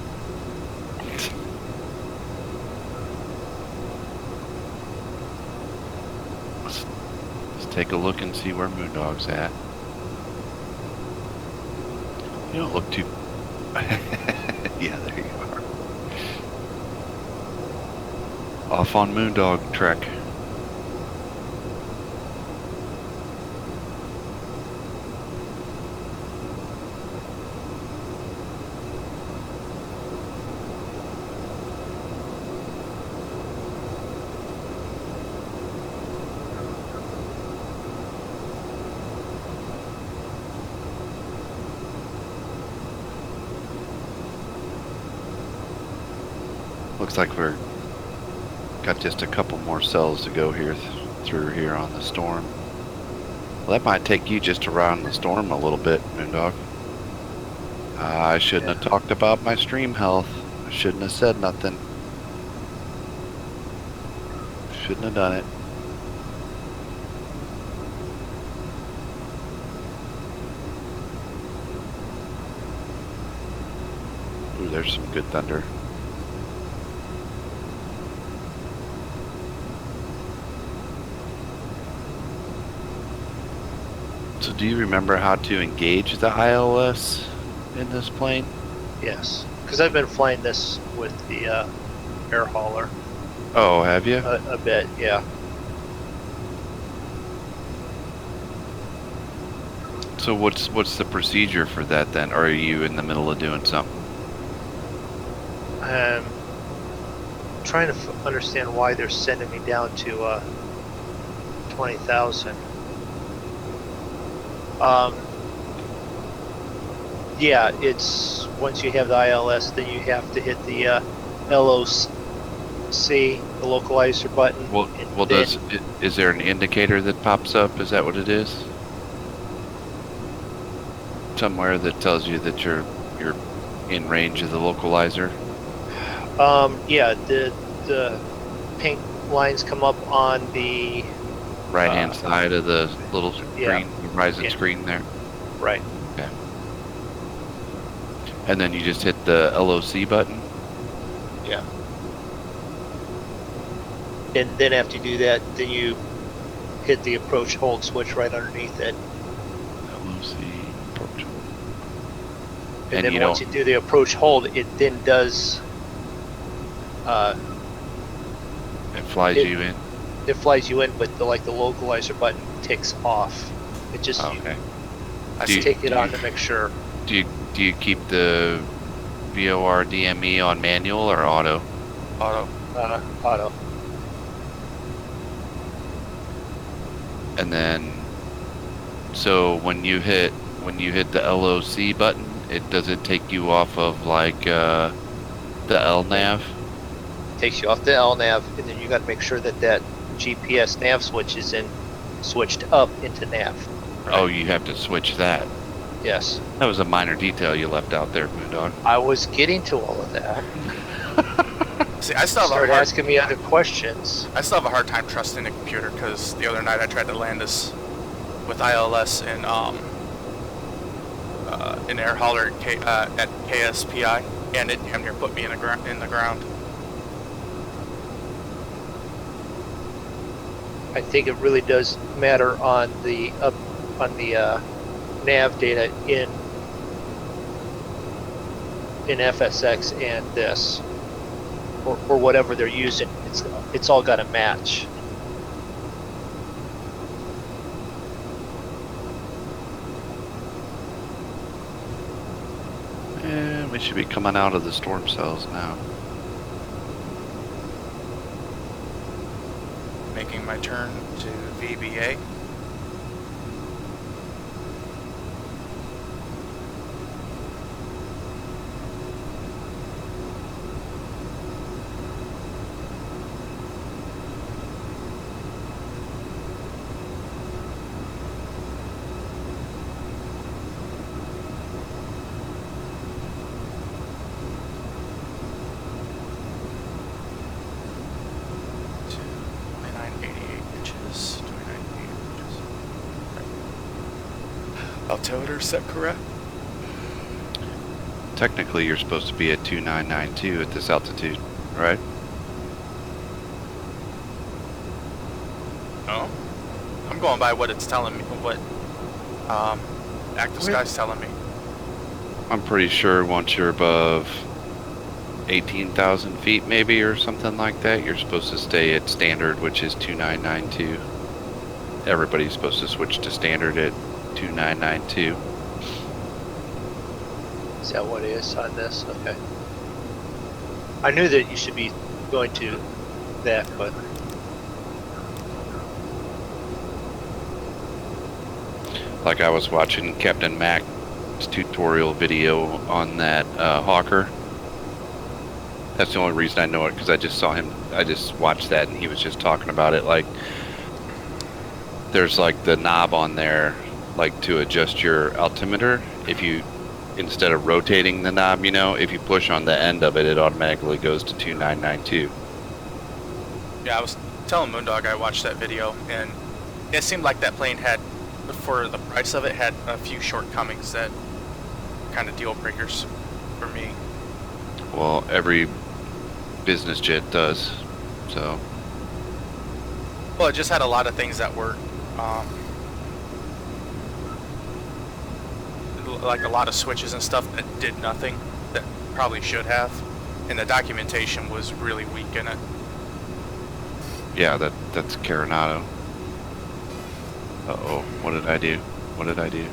Let's take a look and see where Moondog's at. You don't look too... Yeah, there you are. Off on Moondog trek. Looks like we're got just a couple more cells to go here through here on the storm. Well, that might take you just around the storm a little bit, Moondog. I shouldn't have talked about my stream health. I shouldn't have said nothing. Shouldn't have done it. Ooh, there's some good thunder. So do you remember how to engage the ILS in this plane? Yes, because I've been flying this with the air hauler Oh, have you? a bit, yeah. So what's the procedure for that then? Or are you in the middle of doing something? I'm trying to understand why they're sending me down to 20,000. Yeah, it's once you have the ILS, then you have to hit the LOC, the localizer button. Well, is there an indicator that pops up? Is that what it is? Somewhere that tells you that you're in range of the localizer? Yeah, the pink lines come up on the Right hand side of the little screen, yeah. horizon Yeah. screen there. right. Okay. And then you just hit the LOC button? Yeah. And then after you do that, then you hit the approach hold switch right underneath it. LOC approach. And then you once you do the approach hold, it then does. It flies you in. It flies you in, but the localizer button ticks off. It just Okay. you take it on to make sure. Do you keep the VOR DME on manual or auto? Auto. Auto. And then, so when you hit the LOC button, does it take you off of like the LNAV? Takes you off the LNAV, and then you got to make sure that that GPS nav switch is switched up into nav. Oh, you have to switch that. Yes. That was a minor detail you left out there, Moondog. I was getting to all of that. See, I still have Start a hard, asking me other questions. I still have a hard time trusting a computer because the other night I tried to land this with ILS in an air hauler at KSPI, and it damn near put me in the ground. I think it really does matter on the nav data in FSX and this, or whatever they're using. It's all got to match. And we should be coming out of the storm cells now. Making my turn to VBA. Altimeter set correct? Technically, you're supposed to be at 2992 at this altitude, right? No. I'm going by what it's telling me, what Active Sky's telling me. I'm pretty sure once you're above 18,000 feet maybe or something like that, you're supposed to stay at standard, which is 2992. Everybody's supposed to switch to standard at 2992. Is that what it is on this? Okay. I knew that you should be going to that, but Like I was watching Captain Mac's tutorial video on that Hawker. That's the only reason I know it, because I just saw him, I just watched that and he was just talking about it. Like, there's like the knob on there, like to adjust your altimeter. If you, instead of rotating the knob, you know, if you push on the end of it, it automatically goes to 2992. Yeah, I was telling Moondog I watched that video, and it seemed like that plane had, for the price of it, had a few shortcomings that kind of deal breakers for me. Well, every business jet does, so. Well, it just had a lot of things that were, like a lot of switches and stuff that did nothing, that probably should have, and the documentation was really weak in it. Yeah, that's Carenado. Uh-oh, what did I do? What did I do?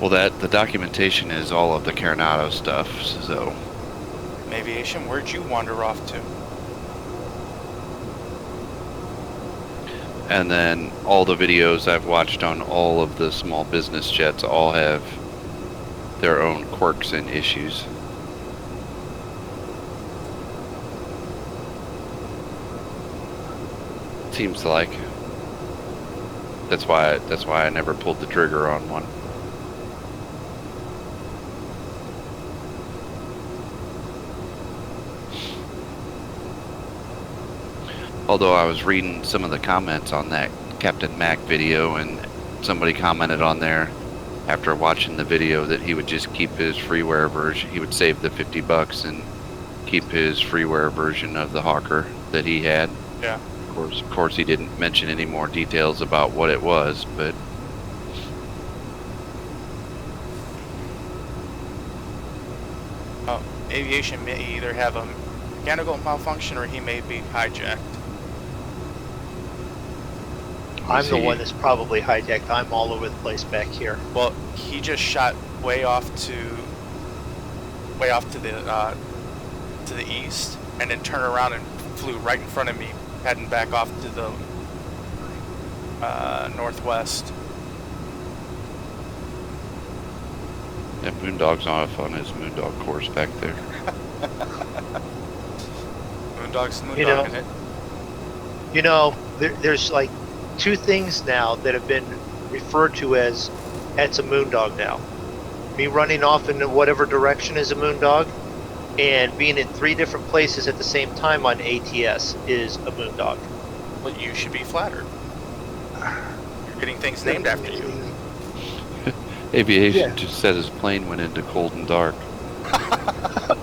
Well, the documentation is all of the Carenado stuff, so. Aviation, where'd you wander off to? And then all the videos I've watched on all of the small business jets all have their own quirks and issues. Seems like. That's why I never pulled the trigger on one. Although I was reading some of the comments on that Captain Mac video, and somebody commented on there after watching the video that he would just keep his freeware version. He would save the $50 and keep his freeware version of the Hawker that he had. Yeah. Of course, he didn't mention any more details about what it was, but Aviation may either have a mechanical malfunction or he may be hijacked. I'm the one that's probably hijacked. I'm all over the place back here. Well, he just shot way off to the east, and then turned around and flew right in front of me, heading back off to the northwest. yeah, Moondog's off on his Moondog course back there. Moondog's moondogging it. You know, there's like two things now that have been referred to as that's a moondog now. Me running off in whatever direction is a moondog, and being in 3 different places at the same time on ATS is a moondog. Well, you should be flattered. You're getting things named after you. Aviation just said his plane went into cold and dark. I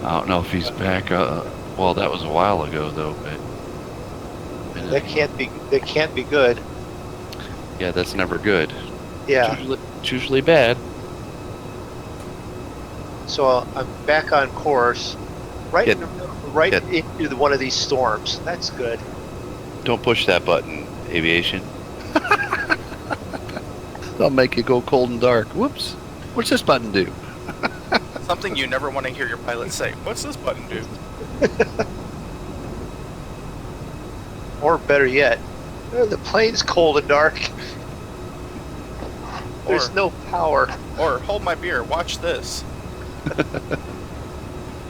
don't know if he's back. Well, that was a while ago though, but That can't be good. yeah, that's never good. Yeah. It's usually bad. So I'm back on course, right into one of these storms. That's good. Don't push that button, Aviation. They'll make you go cold and dark. Whoops. What's this button do? Something you never want to hear your pilot say. What's this button do? Or better yet, the plane's cold and dark. There's no power. Or hold my beer. Watch this.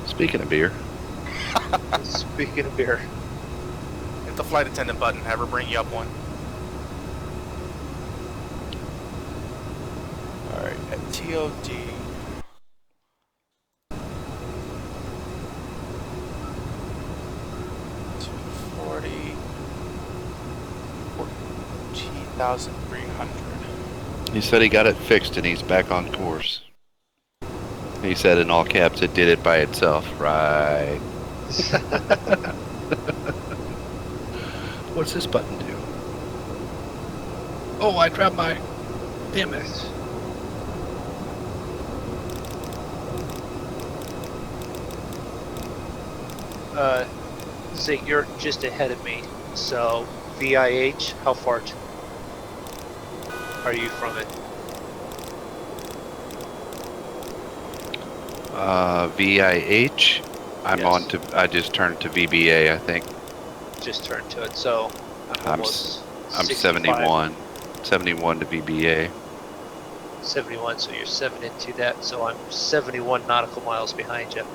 Speaking of beer. Speaking of beer. Hit the flight attendant button. Have her bring you up one. Alright, at TOD. $14,300. He said he got it fixed and he's back on course. He said in all caps it did it by itself. Right. What's this button do? Oh, I dropped my... Damn it. Zig, you're just ahead of me. So, VIH, how far are you from it? VIH. I'm Yes. on to. I just turned to VBA. I think Just turned to it. So, I'm 71. 71 to VBA. 71, so you're 7 into that. So I'm 71 nautical miles behind you.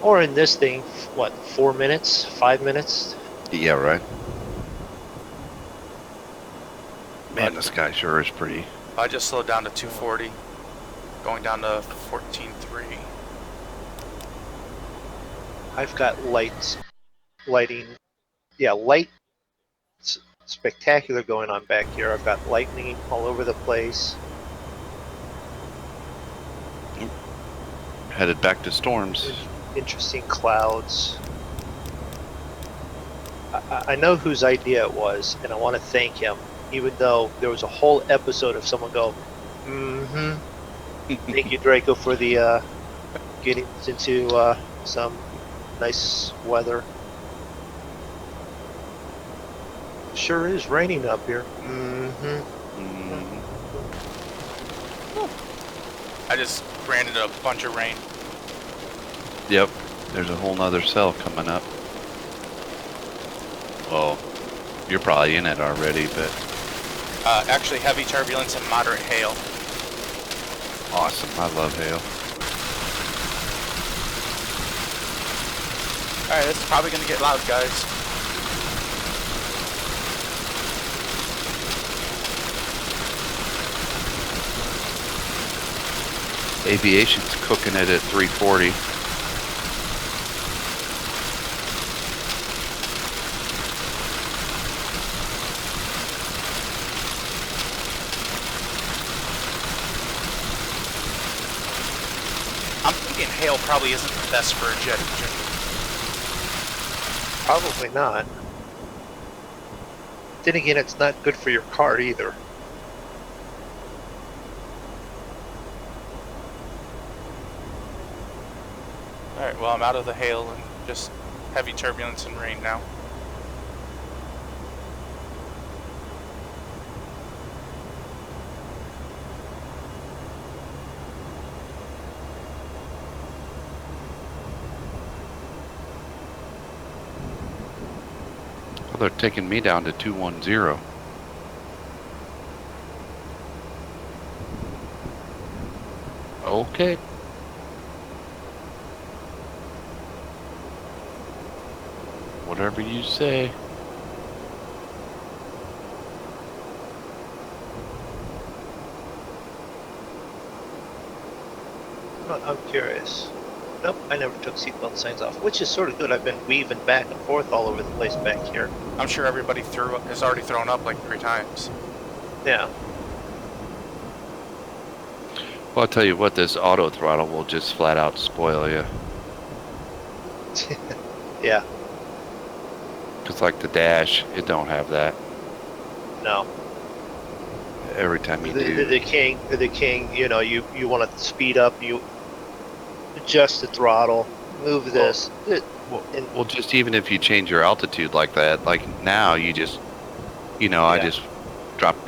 Or in this thing, what, 4 minutes? 5 minutes? Yeah, right. Man, the sky sure is pretty. I just slowed down to 240, going down to 14.3. I've got lighting, light spectacular going on back here. I've got lightning all over the place. Headed back to storms. Interesting clouds. I know whose idea it was, and I want to thank him, even though there was a whole episode of someone go, mm-hmm. Thank you, Draco, for the getting us into some nice weather. Sure is raining up here. Mm-hmm. I just ran into a bunch of rain. Yep. There's a whole nother cell coming up. Well, you're probably in it already, but Actually, heavy turbulence and moderate hail. awesome. I love hail. Alright, this is probably going to get loud, guys. Aviation's cooking it at 340. thinking hail probably isn't the best for a jet engine. Probably not. Then again, it's not good for your car either. Alright, well, I'm out of the hail and just heavy turbulence and rain now. Well, they're taking me down to 210. Okay. Whatever you say. I'm curious. Nope, I never took seatbelt signs off, which is sort of good. I've been weaving back and forth all over the place back here. I'm sure everybody has already thrown up like 3 times. Yeah. Well, I'll tell you what, this auto throttle will just flat out spoil you. Yeah. Because like the dash, it don't have that. No. Every time you do. The king, you know, you want to speed up, you adjust the throttle, move this. Well, just even if you change your altitude like that, like now you just, you know, I just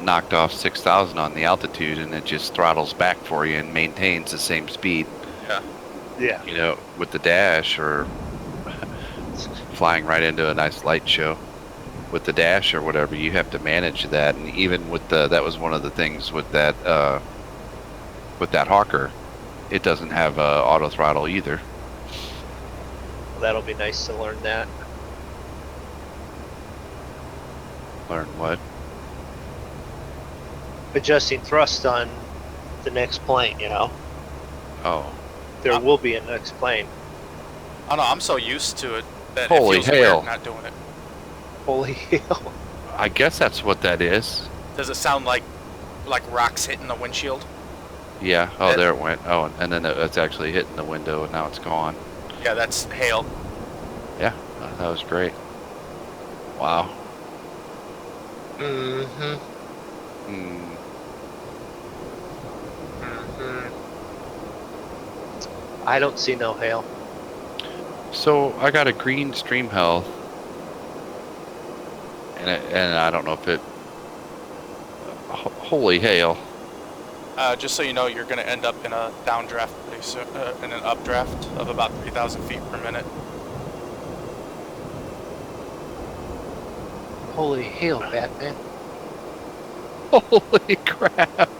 knocked off 6,000 on the altitude and it just throttles back for you and maintains the same speed. Yeah. Yeah. You know, with the dash or flying right into a nice light show. With the dash or whatever, you have to manage that, and even with that was one of the things with that Hawker, it doesn't have auto throttle either. Well, that'll be nice to learn that. Learn what? Adjusting thrust on the next plane, you know. Oh. There will be a next plane. I don't know, I'm so used to it that Holy it feels hail. weird not doing it. Holy hell. I guess that's what that is. Does it sound like rocks hitting the windshield? Yeah. Oh, there it went. Oh, and then it's actually hitting the window, and now it's gone. Yeah, that's hail. Yeah, that was great. Wow. Mm-hmm. Hmm. Mm-hmm. I don't see no hail. So I got a green stream health, and I don't know if it. Holy hail! Just so you know, you're going to end up in a downdraft pretty soon, in an updraft of about 3,000 feet per minute. Holy hail, Batman. Holy crap!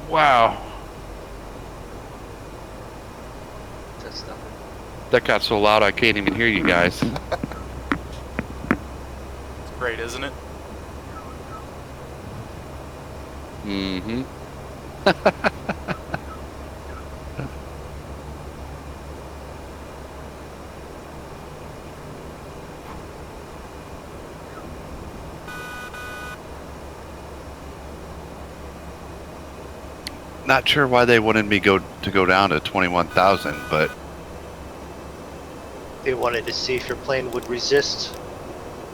Wow. That's nothing. That got so loud I can't even hear you guys. It's great, isn't it? Mm-hmm. Not sure why they wanted me to go down to 21,000, but They wanted to see if your plane would resist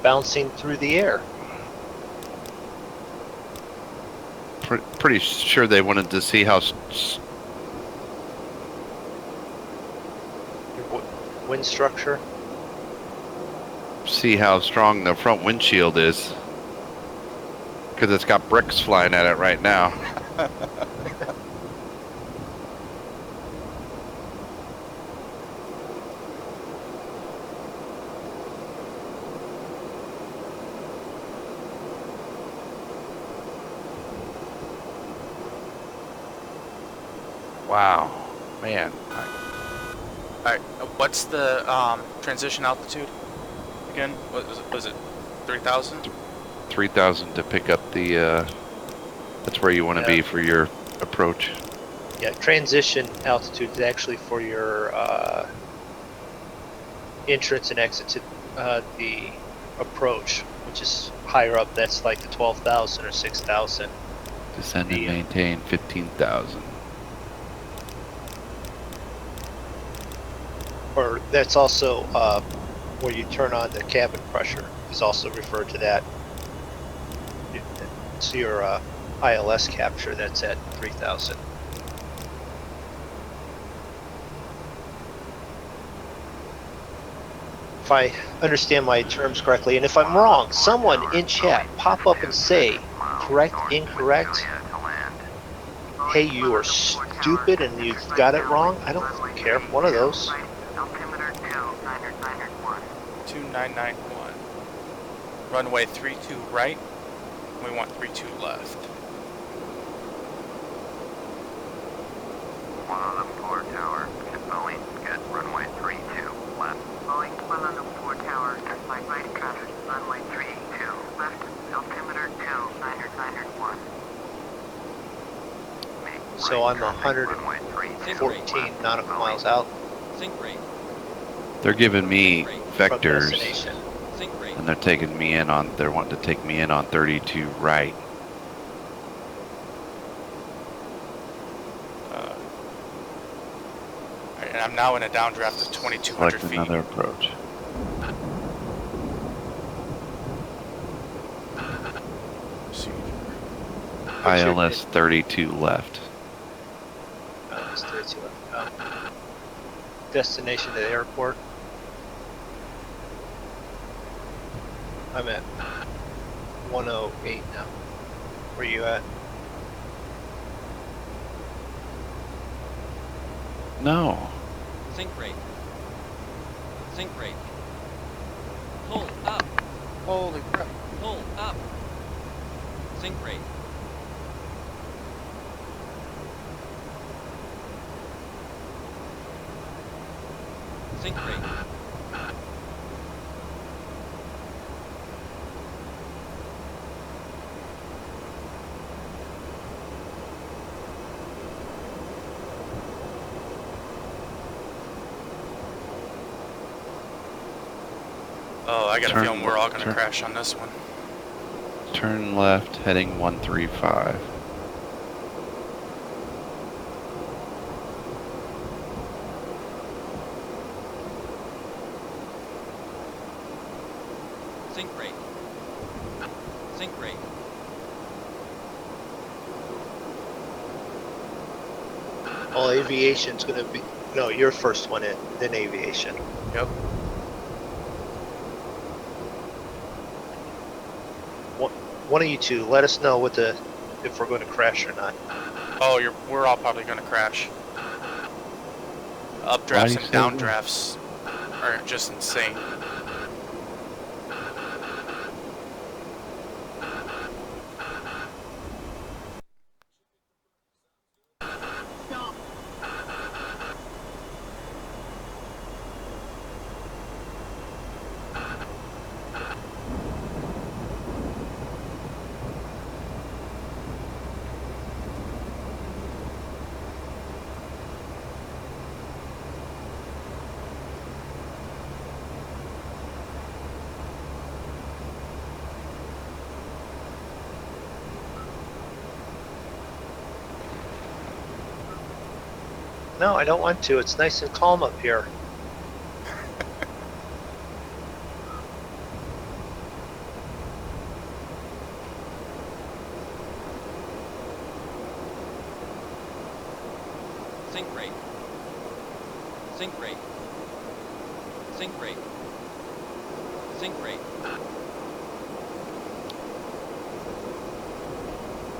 bouncing through the air. pretty sure they wanted to see how Your wind structure. strong the front windshield is, because it's got bricks flying at it right now. Wow, man. Alright, what's the transition altitude? again? What was it 3,000? 3,000 to pick up the, that's where you want to Yeah. be for your approach. Yeah, transition altitude is actually for your entrance and exit to the approach, which is higher up. That's like the 12,000 or 6,000. Descend and maintain 15,000. Or that's also where you turn on the cabin pressure is also referred to that. It's your ILS capture that's at 3,000. If I understand my terms correctly, and if I'm wrong, someone in chat pop up and say correct, incorrect. Hey, you are stupid and you've got it wrong. I don't care. One of those. 2991. Runway 32 right. We want 32 left. 104 tower, Boeing, get runway 32 left. Boeing 104 tower, flight right traffic, runway 32 left, altimeter 2991. So I'm 114 nautical miles out Sync rate. They're giving me from vectors, destination. Sync rate. and they're taking me in on, they're wanting to take me in on 32 right. And I'm now in a downdraft of 2,200 Select feet. another approach. ILS 32 left. It's 32. Destination to the airport. I'm at 108 now. Where you at? No. Sync rate. Sync rate. Pull up. Holy crap. Pull up. Sync rate. Sync rate. Oh, I got a Turn- feeling we're all going to turn- crash on this one. Turn left, heading 135. Sync rate. Sync rate. Well, aviation's gonna be, no, you're first one in, then aviation. Yep. One of you two, let us know what the, if we're going to crash or not. Oh, we're all probably going to crash. Why do Updrafts you and say that? downdrafts are just insane. No, I don't want to. It's nice and calm up here. Sync rate. Sync rate. Sync rate. Sync rate.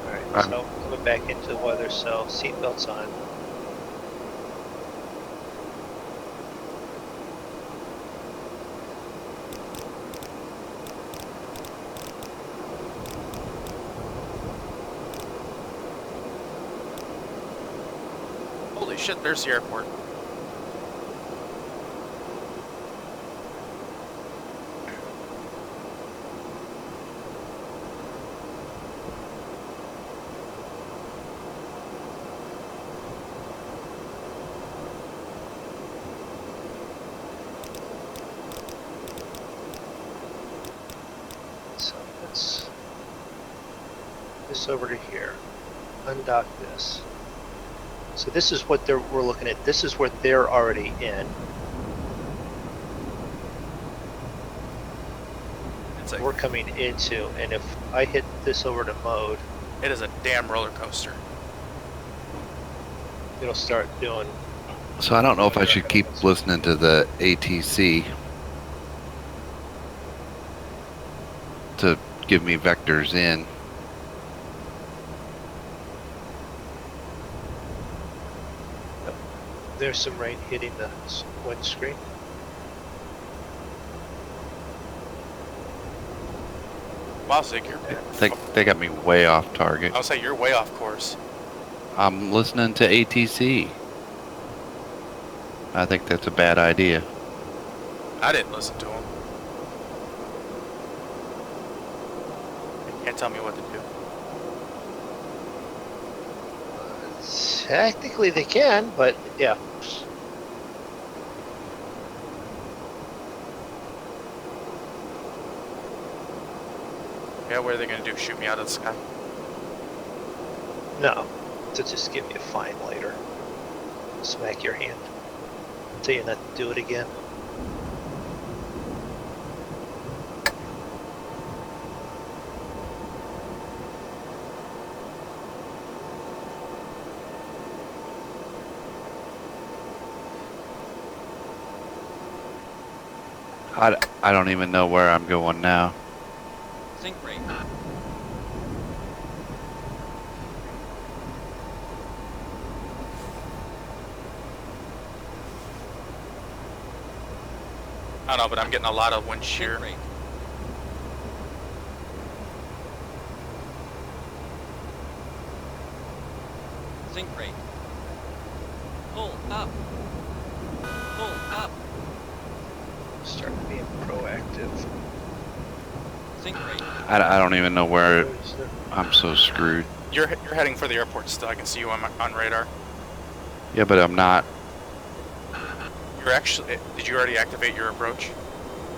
Alright, so coming back into the weather, so seatbelts on. Holy shit, there's the airport. this over to here. Undock this. So this is what we're looking at. This is where they're already in. It's like, We're coming into, and if I hit this over to mode, it is a damn roller coaster. it'll start doing. So I don't know if I should keep listening to the ATC to give me vectors in. There's some rain hitting the windscreen. Wow, Zig, you're... They got me way off target. I'll say you're way off course. I'm listening to ATC. I think that's a bad idea. I didn't listen to him. You can't tell me what to do. Technically they can, but yeah. Yeah, what are they gonna do? Shoot me out of the sky? No. To just give you a fine later. Smack your hand. Tell you not to do it again. I don't even know where I'm going now. Sync rate. I don't know, but I'm getting a lot of wind shear. Sync rate. Sync rate. Pull up. Pull up. Start being proactive. Sync rate. I don't even know where Where's the- I'm so screwed. You're heading for the airport still. I can see you on radar. Yeah, but I'm not. You're actually... Did you already activate your approach?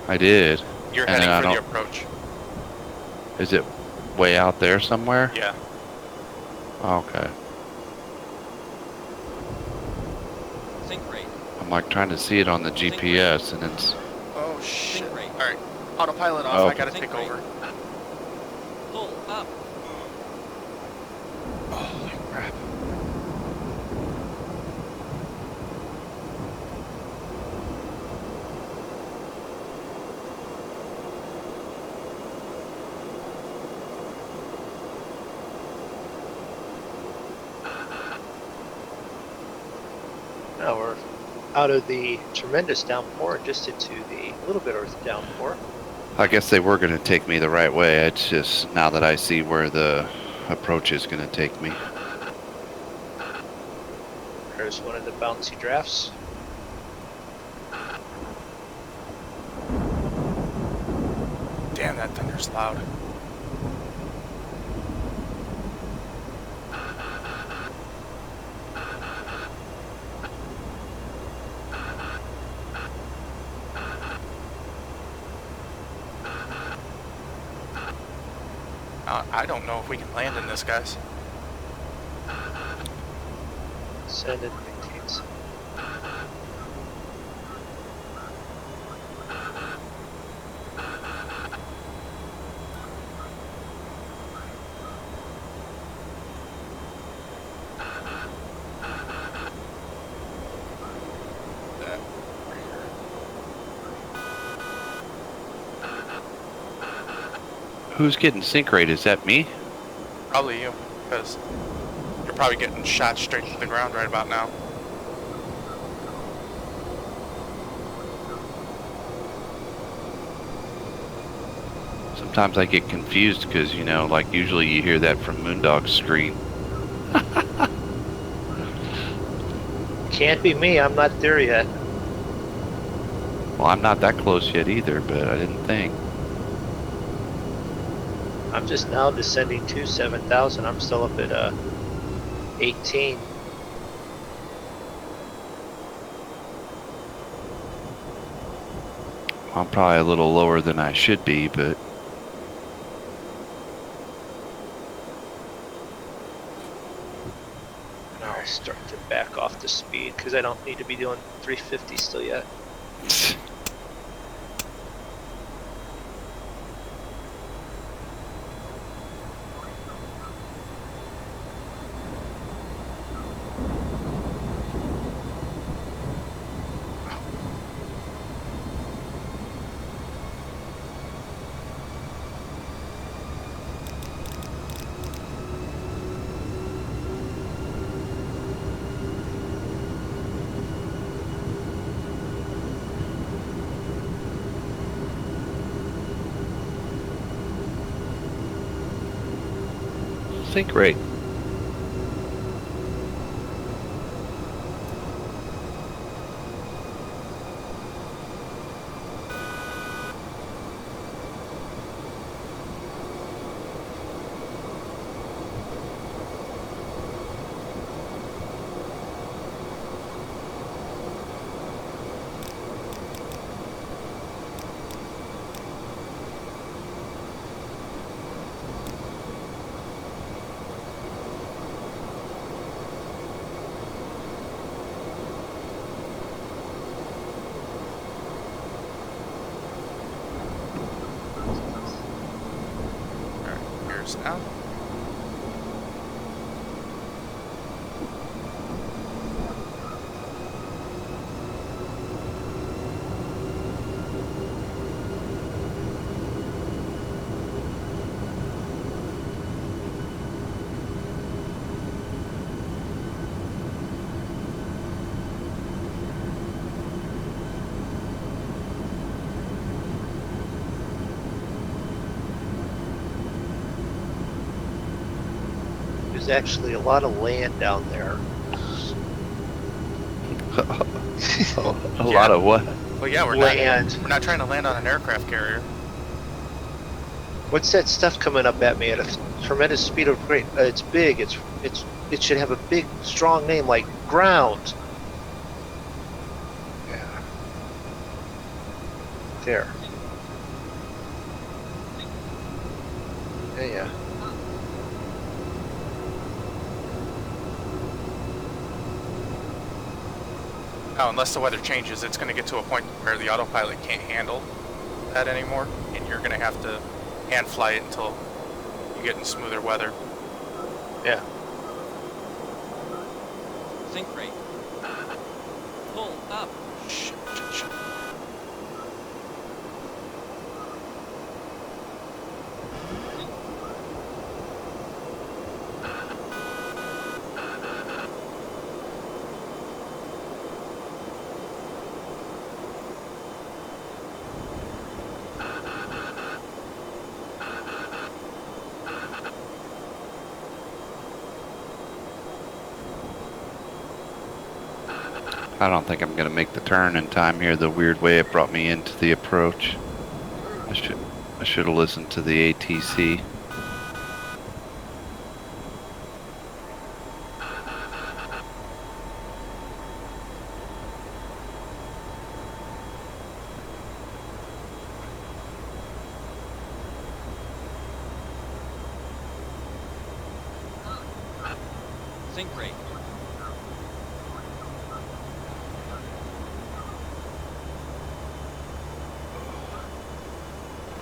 I did. You're And heading I for the don't- approach. Is it way out there somewhere? Yeah. Okay. Sync rate. I'm like trying to see it on the GPS and it's... Oh, shit. Sync rate. Alright. Autopilot off. Oh. I gotta Sync take rate. over. Pull up. Holy crap. Now we're out of the tremendous downpour just into the little bit of downpour. I guess they were going to take me the right way. It's just now that I see where the approach is going to take me. There's one of the bouncy drafts. Damn, that thunder's loud. I don't know if we can land in this, guys. Send it maintains. That right here. Who's getting sync rate? Is that me? Probably you, because you're probably getting shot straight to the ground right about now. Sometimes I get confused because, you know, like usually you hear that from Moondog's screen. Can't be me, I'm not there yet. Well, I'm not that close yet either, but I didn't think. I'm just now descending to 7,000. I'm still up at 18. I'm probably a little lower than I should be, but to back off the speed because I don't need to be doing 350 still yet. Sink rate. Alright, here's out. There's actually a lot of land down there. A lot of what? Well, yeah, Land. we're not trying to land on an aircraft carrier. What's that stuff coming up at me at a tremendous speed of great? It's big. It should have a big, strong name like ground. Yeah. There. Yeah. Now, unless the weather changes, it's going to get to a point where the autopilot can't handle that anymore, and you're going to have to hand fly it until you get in smoother weather. Yeah. Sink rate. Pull up. Shit, shit, shit. I don't think I'm gonna make the turn in time here. The weird way it brought me into the approach. I should have listened to the ATC. Sink rate.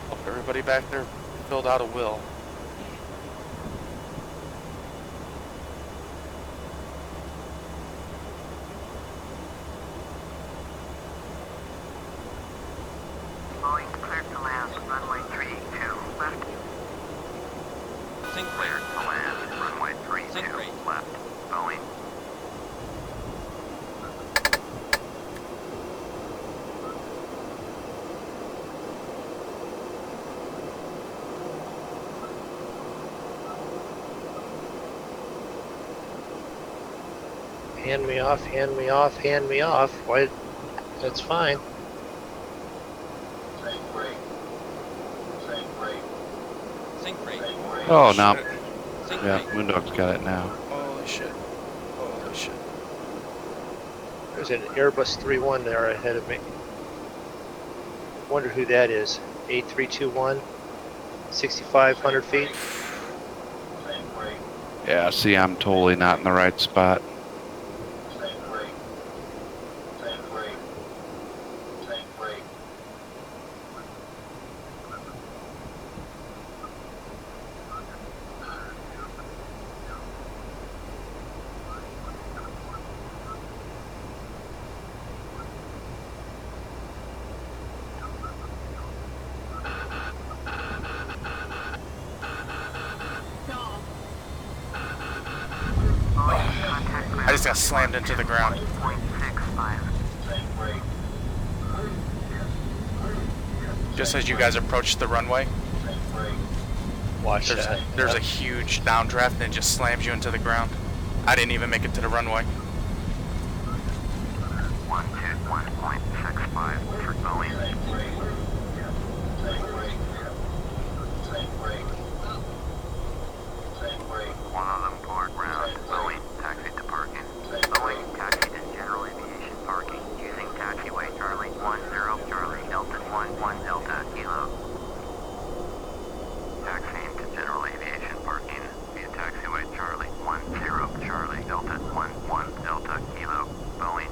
Hope everybody back there filled out a will. Boeing cleared to land, runway 32 left. Sink Cleared rate. to land, runway 32 Sink rate. left. Boeing. Hand me off, hand me off, hand me off. Why? That's fine. Sink rate. Oh no. Shit. Sink Yeah, rate. Moondog's got it now. Holy shit. Holy shit. There's an Airbus 3-1 there ahead of me. Wonder who that is. 8321, 6,500 feet. Yeah, see, I'm totally not in the right spot. just got slammed into the ground. 0.65. Just as you guys approach the runway, Watch that. there's a huge downdraft and it just slams you into the ground. I didn't even make it to the runway. 1.65 for Boeing. One of them poured ground. Boeing taxied to parking. Boeing taxied to general aviation parking using taxiway Charlie 10 Charlie Delta 11 Delta Kilo. Taxiing to general aviation parking via taxiway Charlie 10 Charlie Delta 11 Delta Kilo. Boeing.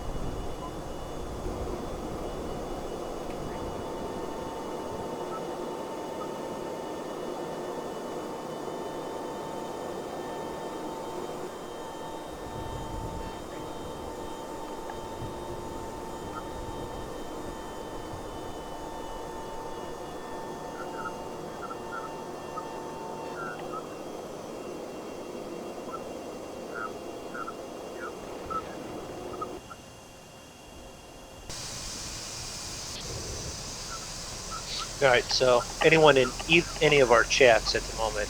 All right, so anyone in any of our chats at the moment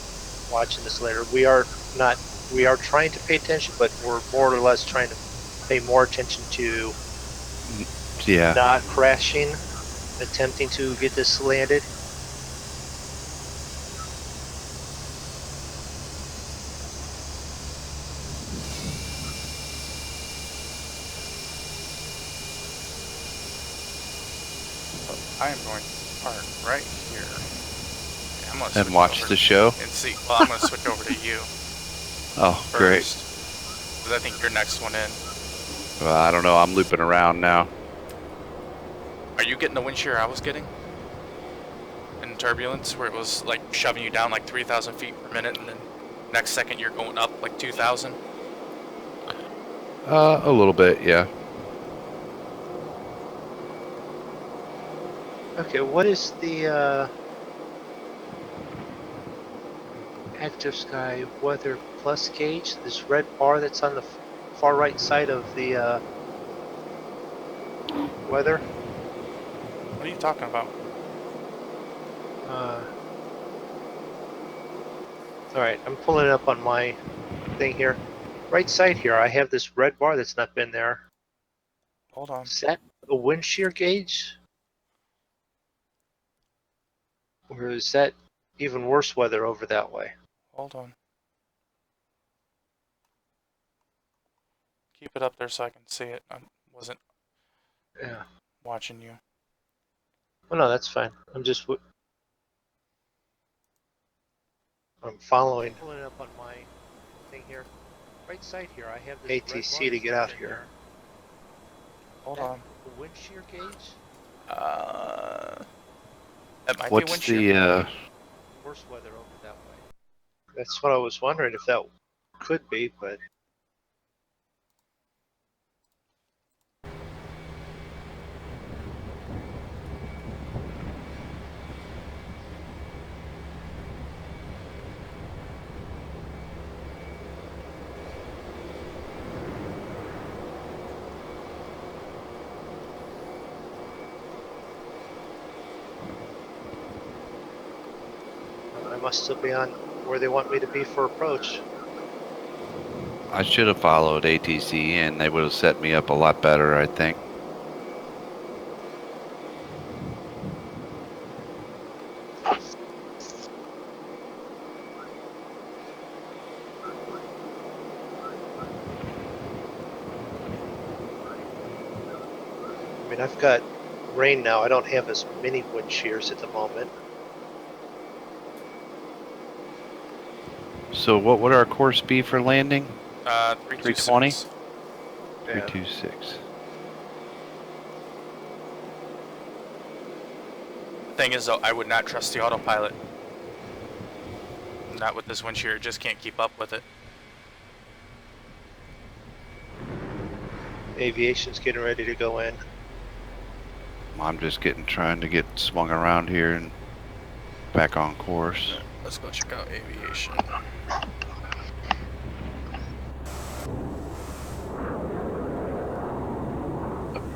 watching this later, we are trying to pay attention, but we're more or less trying to pay more attention to Yeah. not crashing, attempting to get this landed. I am going to park right here. I'm gonna And switch watch over the show. and see. Well, I'm gonna switch over to you Oh, great. first, because I think you're next one in. Well, I don't know. I'm looping around now. Are you getting the wind shear I was getting? In turbulence, where it was like shoving you down like 3,000 feet per minute, and then next second you're going up like 2,000? A little bit, yeah. Okay, what is the active sky weather plus gauge? This red bar that's on the far right side of the weather? What are you talking about? Alright, I'm pulling it up on my thing here. Right side here, I have this red bar that's not been there. Hold on. Is that a wind shear gauge? Or is that even worse weather over that way? Hold on. Keep it up there so I can see it. I wasn't Yeah. watching you. Well, no, that's fine. I'm just... I'm following. Pulling it up on my thing here. Right side here, I have this ATC to get out here. Hold on. The wind shear gauge? That might What's be wind shear. the Worse weather over that way. That's what I was wondering if that could be, but... I must still be on where they want me to be for approach. I should have followed ATC and they would have set me up a lot better, I think. I mean, I've got rain now. I don't have as many wind shears at the moment. So what would our course be for landing? 320? 320? 326. The thing is, though, I would not trust the autopilot. Not with this wind shear, it just can't keep up with it. Aviation's getting ready to go in. I'm just trying to get swung around here and back on course. Let's go check out aviation.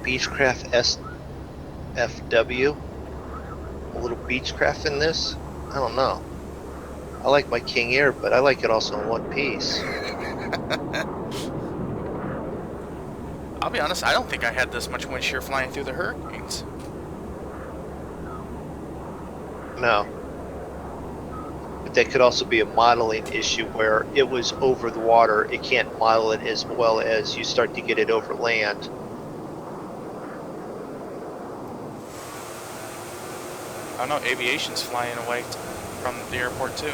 Beechcraft SFW. A little Beechcraft in this? I don't know. I like my King Air, but I like it also in one piece. I'll be honest, I don't think I had this much wind shear flying through the hurricanes. No. But that could also be a modeling issue where it was over the water. It can't model it as well as you start to get it over land. I don't know, aviation's flying away from the airport too.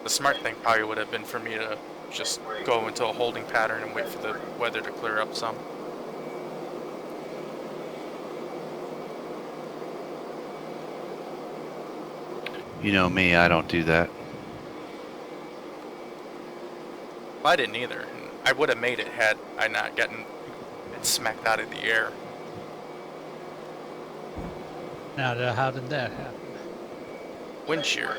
The smart thing probably would have been for me to just go into a holding pattern and wait for the weather to clear up some. You know me, I don't do that. I didn't either. I would have made it had I not gotten it smacked out of the air. Now, how did that happen? Wind shear.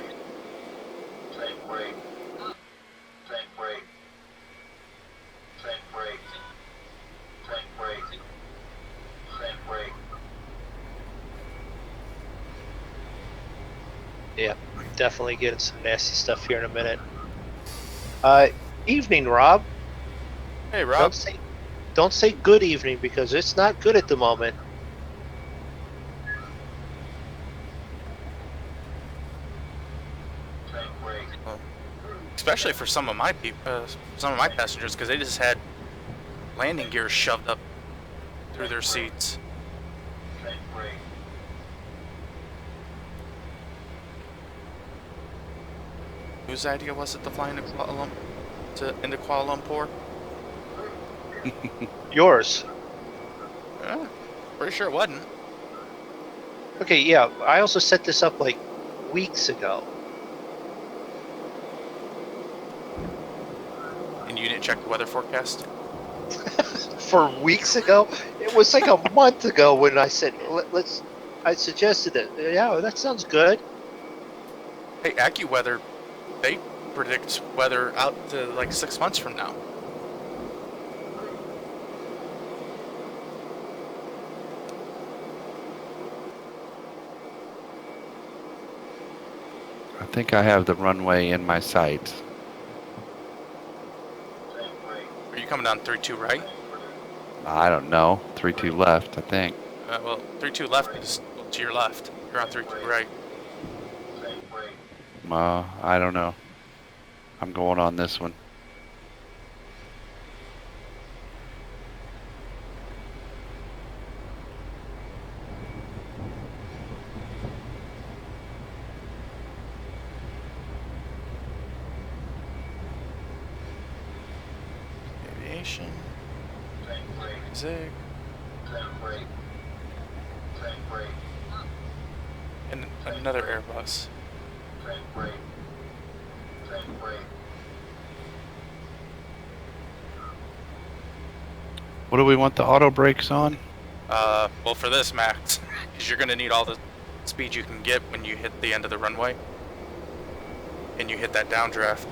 Yeah, definitely getting some nasty stuff here in a minute. Evening, Rob. Hey, Rob. Don't say good evening because it's not good at the moment. Especially for some of my passengers, because they just had landing gear shoved up through their seats. Whose idea was it to fly into Kuala Lumpur? Yours. Pretty sure it wasn't. Okay, yeah. I also set this up like weeks ago. And you didn't check the weather forecast? For weeks ago? It was like a month ago when I said, I suggested it. Yeah, that sounds good. Hey, AccuWeather, they predict weather out to like 6 months from now. I think I have the runway in my sights. Are you coming down 3-2 right? I don't know. 3-2 left, I think. Well, 3-2 left is to your left. You're on 3-2 right. I don't know. I'm going on this one. Aviation. Zig. And another Airbus. What do we want the auto brakes on? Well, for this, Max, because you're going to need all the speed you can get when you hit the end of the runway. And you hit that downdraft.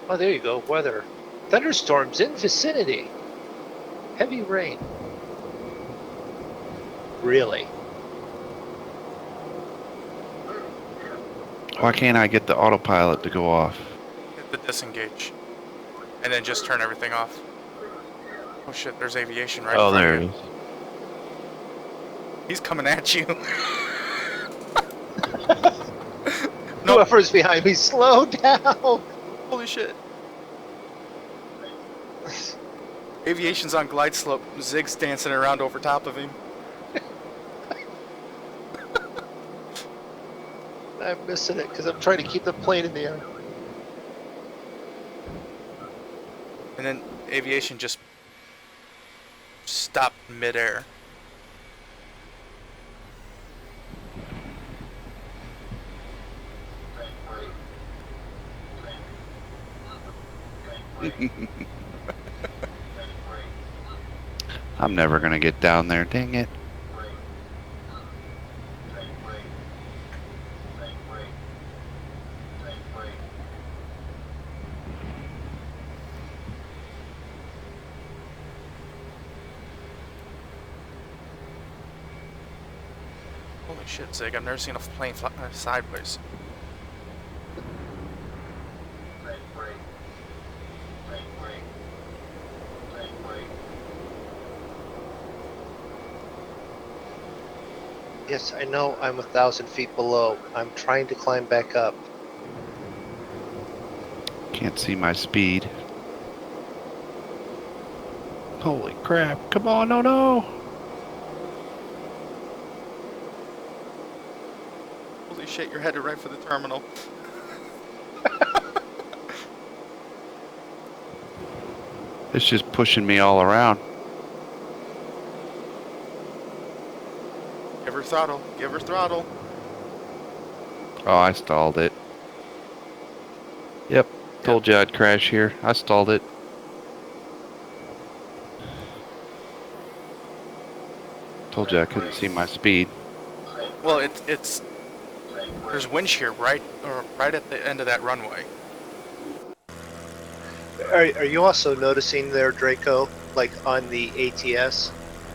Oh, there you go. Weather. Thunderstorms in vicinity. Heavy rain. Really? Why can't I get the autopilot to go off? Hit the disengage. And then just turn everything off. Oh shit, there's aviation right Oh, in front there of it you. is. He's coming at you. Whoever's behind me, slow down. Holy shit. Aviation's on glide slope. Zig's dancing around over top of him. I'm missing it because I'm trying to keep the plane in the air. And then aviation just stopped midair. I'm never gonna get down there. Dang it. Holy shit, Zig! I've never seen a plane fly sideways. Yes, I know I'm 1,000 feet below. I'm trying to climb back up. Can't see my speed. Holy crap. Come on, no, no. Holy shit, you're headed right for the terminal. It's just pushing me all around. Give her throttle. Give her throttle. Oh, I stalled it. Yep. Told you I'd crash here. I stalled it. Told you I couldn't see my speed. Well, it's there's wind shear right at the end of that runway. Are you also noticing there, Draco, like on the ATS?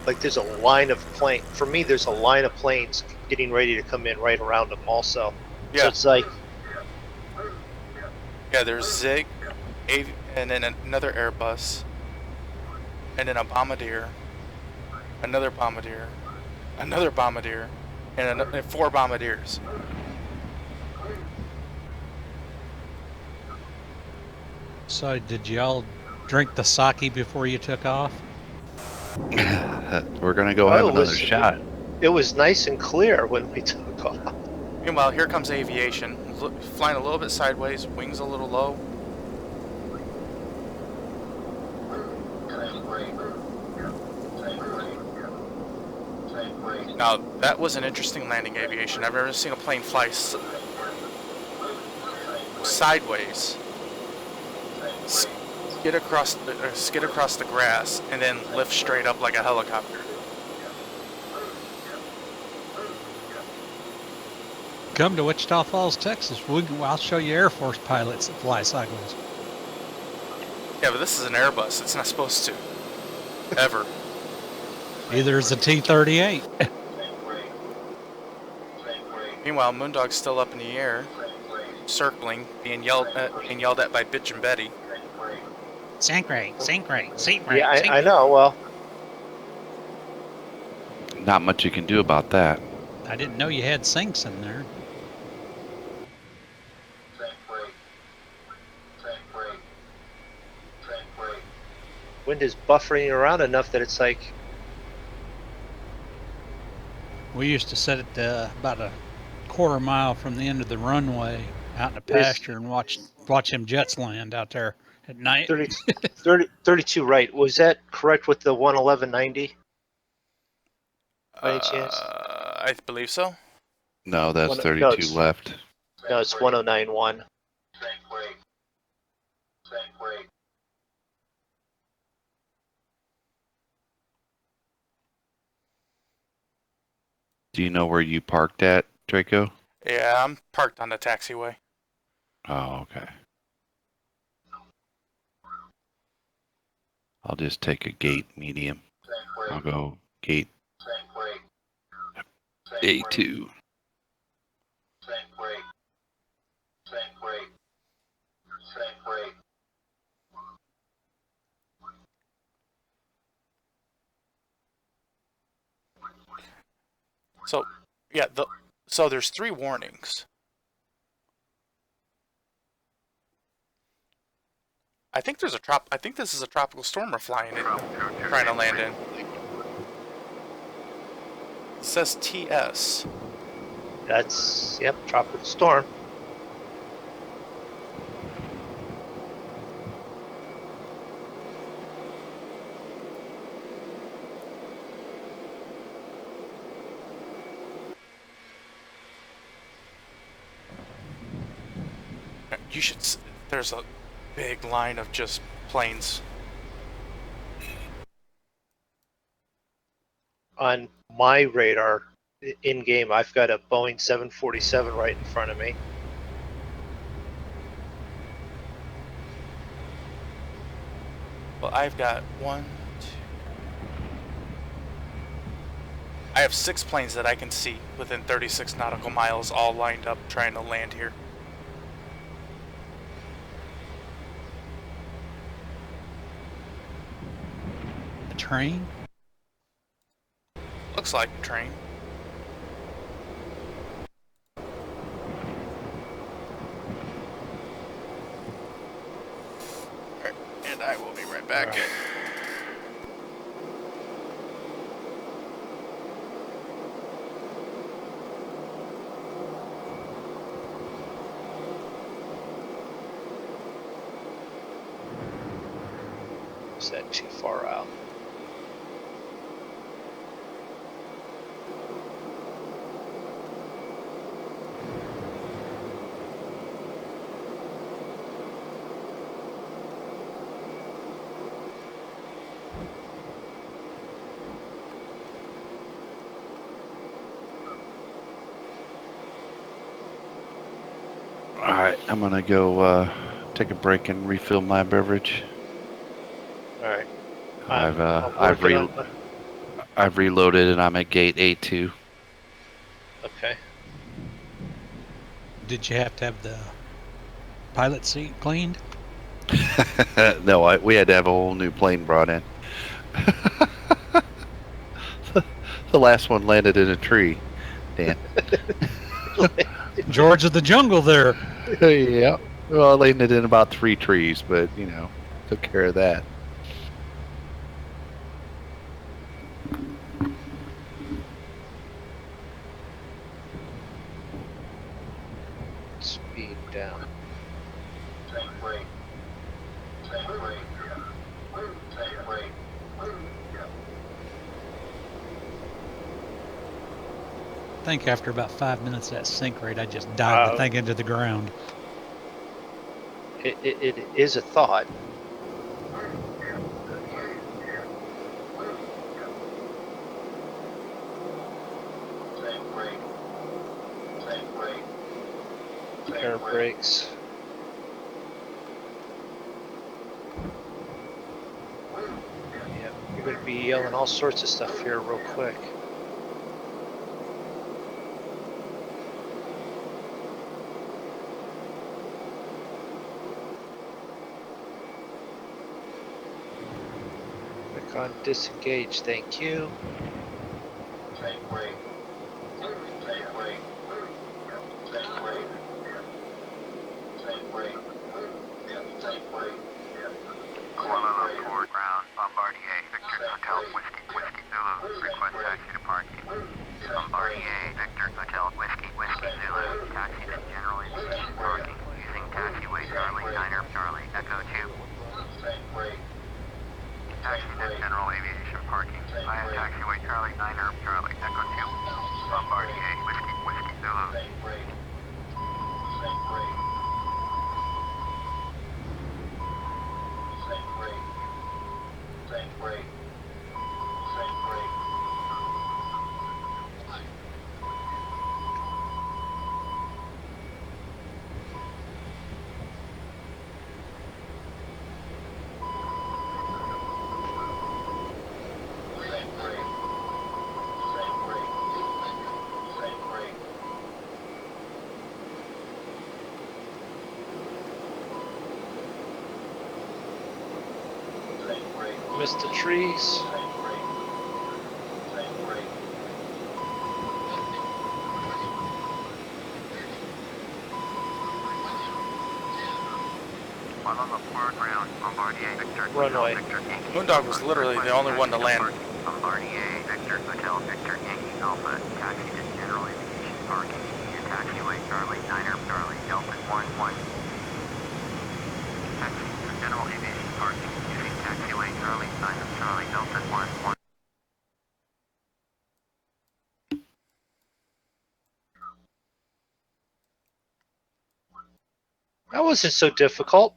Like there's a line of plane. For me, there's a line of planes getting ready to come in right around them also. Yeah. So it's like, Yeah, there's Zig, and then another Airbus, and then a Bombardier, another Bombardier, another Bombardier, and 4 Bombardiers. So did y'all drink the sake before you took off? We're gonna go have another shot. it was nice and clear when we took off. Meanwhile, here comes aviation, flying a little bit sideways, wings a little low. Now, that was an interesting landing, aviation. I've never seen a plane fly sideways, skid across the grass, and then lift straight up like a helicopter. Come to Wichita Falls, Texas. I'll show you Air Force pilots that fly sideways. Yeah, but this is an Airbus. It's not supposed to. Ever. Either is a T-38. Meanwhile, Moondog's still up in the air, circling, being yelled at by Bitch and Betty. Sink rate, sink rate, sink rate. Yeah, I know. Well, Not much you can do about that. I didn't know you had sinks in there. wind is buffering around enough that it's like, We used to sit at about a quarter mile from the end of the runway out in the pasture and watch them jets land out there at night. 32 right. Was that correct with the 11190? By any chance? I believe so. No, that's No, 32 it's- left. No, it's 1091. Do you know where you parked at, Draco? Yeah, I'm parked on the taxiway. Oh, okay. I'll just take a gate medium. I'll go gate A2. So, yeah, so there's 3 warnings. I think this is a tropical storm we're trying to land in. It says TS. That's, yep, tropical storm. There's a big line of just planes. on my radar in game, I've got a Boeing 747 right in front of me. Well, I've got one, two. I have 6 planes that I can see within 36 nautical miles, all lined up trying to land here. A train? Looks like a train. Alright, and I will be right back. All right. Is that too far out? All right, I'm gonna go take a break and refill my beverage. All right. I've reloaded and I'm at gate A2. Okay. Did you have to have the pilot seat cleaned? No, we had to have a whole new plane brought in. The last one landed in a tree. Dan. George of the Jungle there. Yeah. Well, I landed in about 3 trees, but took care of that. Speed down. I think after about 5 minutes of that sink rate, I just dived the thing into the ground. It is a thought. Air brakes. Yeah, you're going to be yelling all sorts of stuff here real quick. Click on disengage, thank you. Kuala Lumpur ground, Bombardier, Victor Hotel, Whiskey, Whiskey Zulu, request taxi to parking. Bombardier, Victor Hotel, Whiskey, Whiskey Zulu, taxi to general aviation parking, using taxiway Charlie, Niner, Charlie, Echo 2. Taxi to general aviation parking, via taxiway Charlie, Niner, Charlie, Echo 2. Bombardier, Whiskey, Whiskey Zulu. Missed the trees. Kuala Lumpur ground, Bombardier, Victor, Runway. Victor, Yankee. Moondog was literally the only one to land. Bombardier, Victor, Hotel, Victor, Yankee, Alpha, taxi to general aviation parking. Use taxiway Charlie, Niner, Charlie, Delta 11. Taxi to general aviation parking. Using taxiway Charlie, Niner, Charlie, Delta 11. That wasn't so difficult.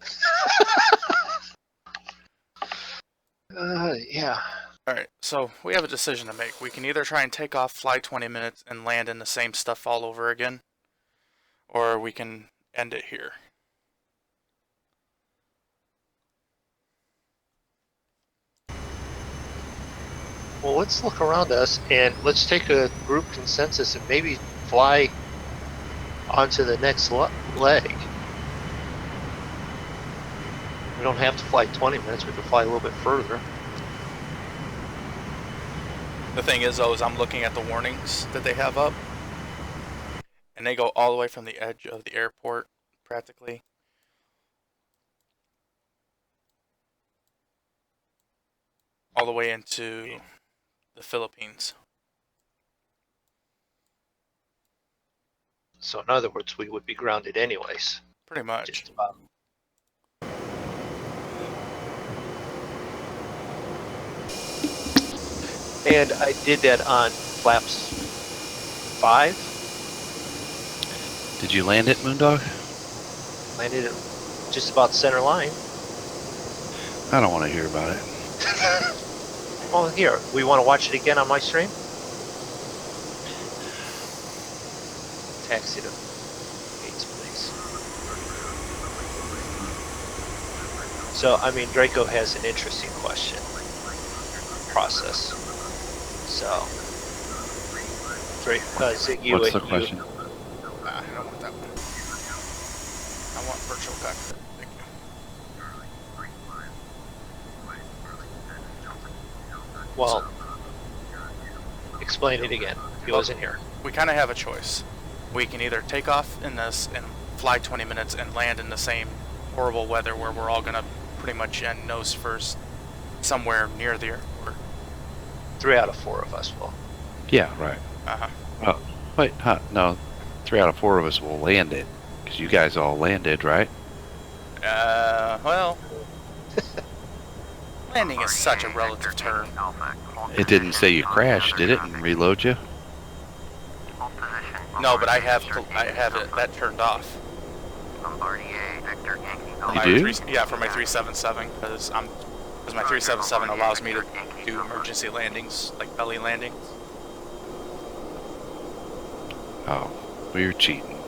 Yeah. Alright, so we have a decision to make. We can either try and take off, fly 20 minutes, and land in the same stuff all over again, or we can end it here. Well, let's look around us and let's take a group consensus and maybe fly onto the next leg. We don't have to fly 20 minutes, we can fly a little bit further. The thing is, though, is I'm looking at the warnings that they have up, and they go all the way from the edge of the airport, practically, all the way into the Philippines. So in other words, we would be grounded anyways. Pretty much. Just about. And I did that on flaps 5. Did you land it, Moondog? Landed it just about center line. I don't want to hear about it. Well, here, we want to watch it again on my stream? Taxi to Gates, please. So, I mean, Draco has an interesting question. Process. So, Ziggy, What's the question? I don't want that one. I want virtual cockpit. Thank you. Well, explain it again. He wasn't here. We kind of have a choice. We can either take off in this and fly 20 minutes and land in the same horrible weather where we're all going to pretty much end nose first somewhere near the airport. 3 out of 4 of us will. Yeah, right. Uh-huh. Oh, wait, no. 3 out of 4 of us will land it. Because you guys all landed, right? Well... landing is such a relative term. It didn't say you crashed, did it, and reload you? No, but I have that turned off. You do? Yeah, for my 377, because my 377 allows me to do emergency landings, like belly landings. Oh, well, you're cheating.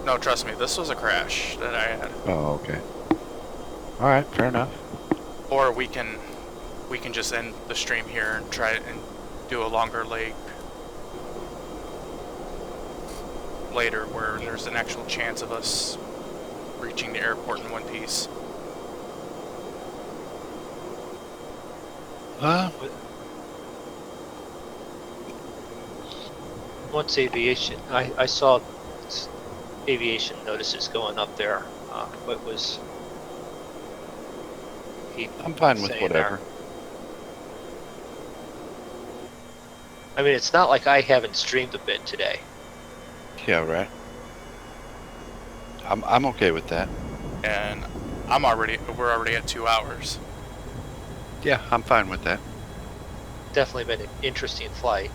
No, trust me, this was a crash that I had. Oh, okay. Alright, fair enough. Or we can just end the stream here and try it and do a longer leg later where there's an actual chance of us reaching the airport in one piece. What's aviation? I saw aviation notices going up there. What was he I'm fine with saying whatever. there? I mean, it's not like I haven't streamed a bit today. Yeah, right. I'm okay with that. And we're already at 2 hours. Yeah, I'm fine with that. Definitely been an interesting flight.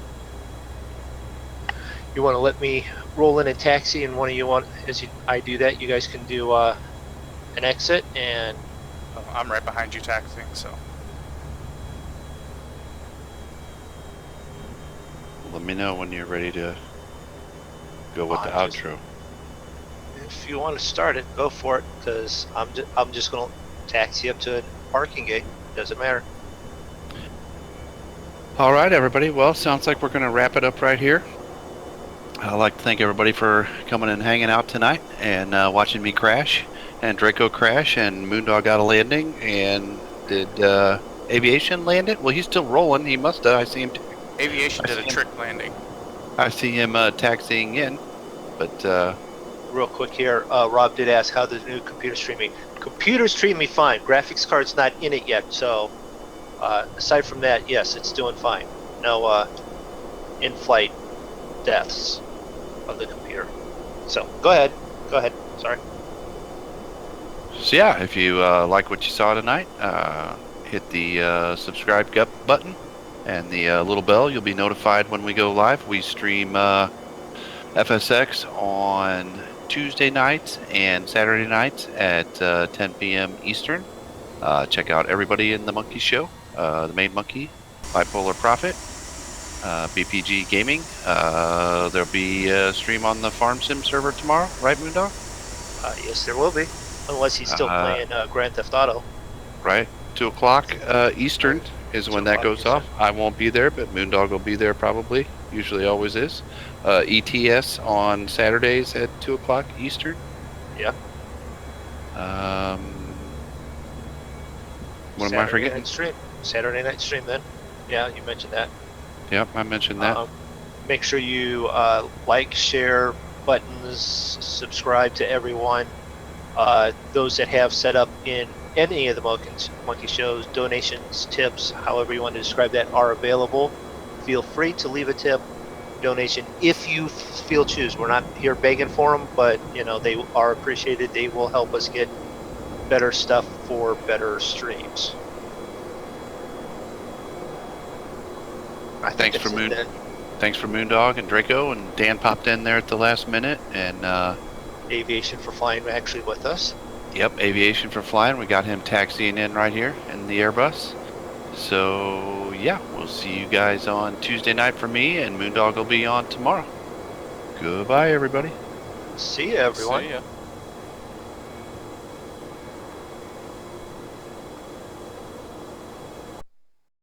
You want to let me roll in a taxi, and one of you want, I do that, you guys can do an exit, and I'm right behind you taxiing, so. Let me know when you're ready to go with the outro. If you want to start it, go for it, because I'm just going to taxi up to a parking gate. Doesn't matter. All right, everybody. Well, sounds like we're going to wrap it up right here. I'd like to thank everybody for coming and hanging out tonight and watching me crash, and Draco crash, and Moondog got a landing, and did Aviation land it? Well, he's still rolling. He must have. I see him. Aviation did a trick landing. I see him taxiing in, but Real quick here, Rob did ask how the new computer streaming. Computer streaming fine. Graphics card's not in it yet, so aside from that, yes, it's doing fine. No in-flight deaths of the computer. So go ahead. Sorry. So yeah, if you like what you saw tonight, hit the subscribe button and the little bell. You'll be notified when we go live. We stream FSX on Tuesday nights and Saturday nights at 10 p.m. Eastern. Check out everybody in the Monkey Show, the main monkey, Bipolar Prophet, BPG Gaming. There'll be a stream on the Farm Sim server tomorrow, right, Moondog? Yes, there will be. Unless he's still playing Grand Theft Auto. Right, 2 o'clock Eastern is when 2 that o'clock goes Eastern. off. I won't be there, but Moondog will be there probably. Usually always is. ETS on Saturdays at 2 o'clock Eastern. Yeah. What am I forgetting? Night stream. Saturday night stream then. Yeah, you mentioned that. Yep, I mentioned that. Make sure you like, share, buttons, subscribe to everyone. Those that have set up in any of the monkey shows, donations, tips, however you want to describe that, are available. Feel free to leave a tip, donation if you feel choose. We're not here begging for them, but you know they are appreciated. They will help us get better stuff for better streams. Thanks for Moondog and Draco, and Dan popped in there at the last minute, and Aviation for Flying actually with us. Yep, Aviation for Flying. We got him taxiing in right here in the Airbus. So yeah, we'll see you guys on Tuesday night for me, and Moondog will be on tomorrow. Goodbye, everybody. See you, everyone. See ya.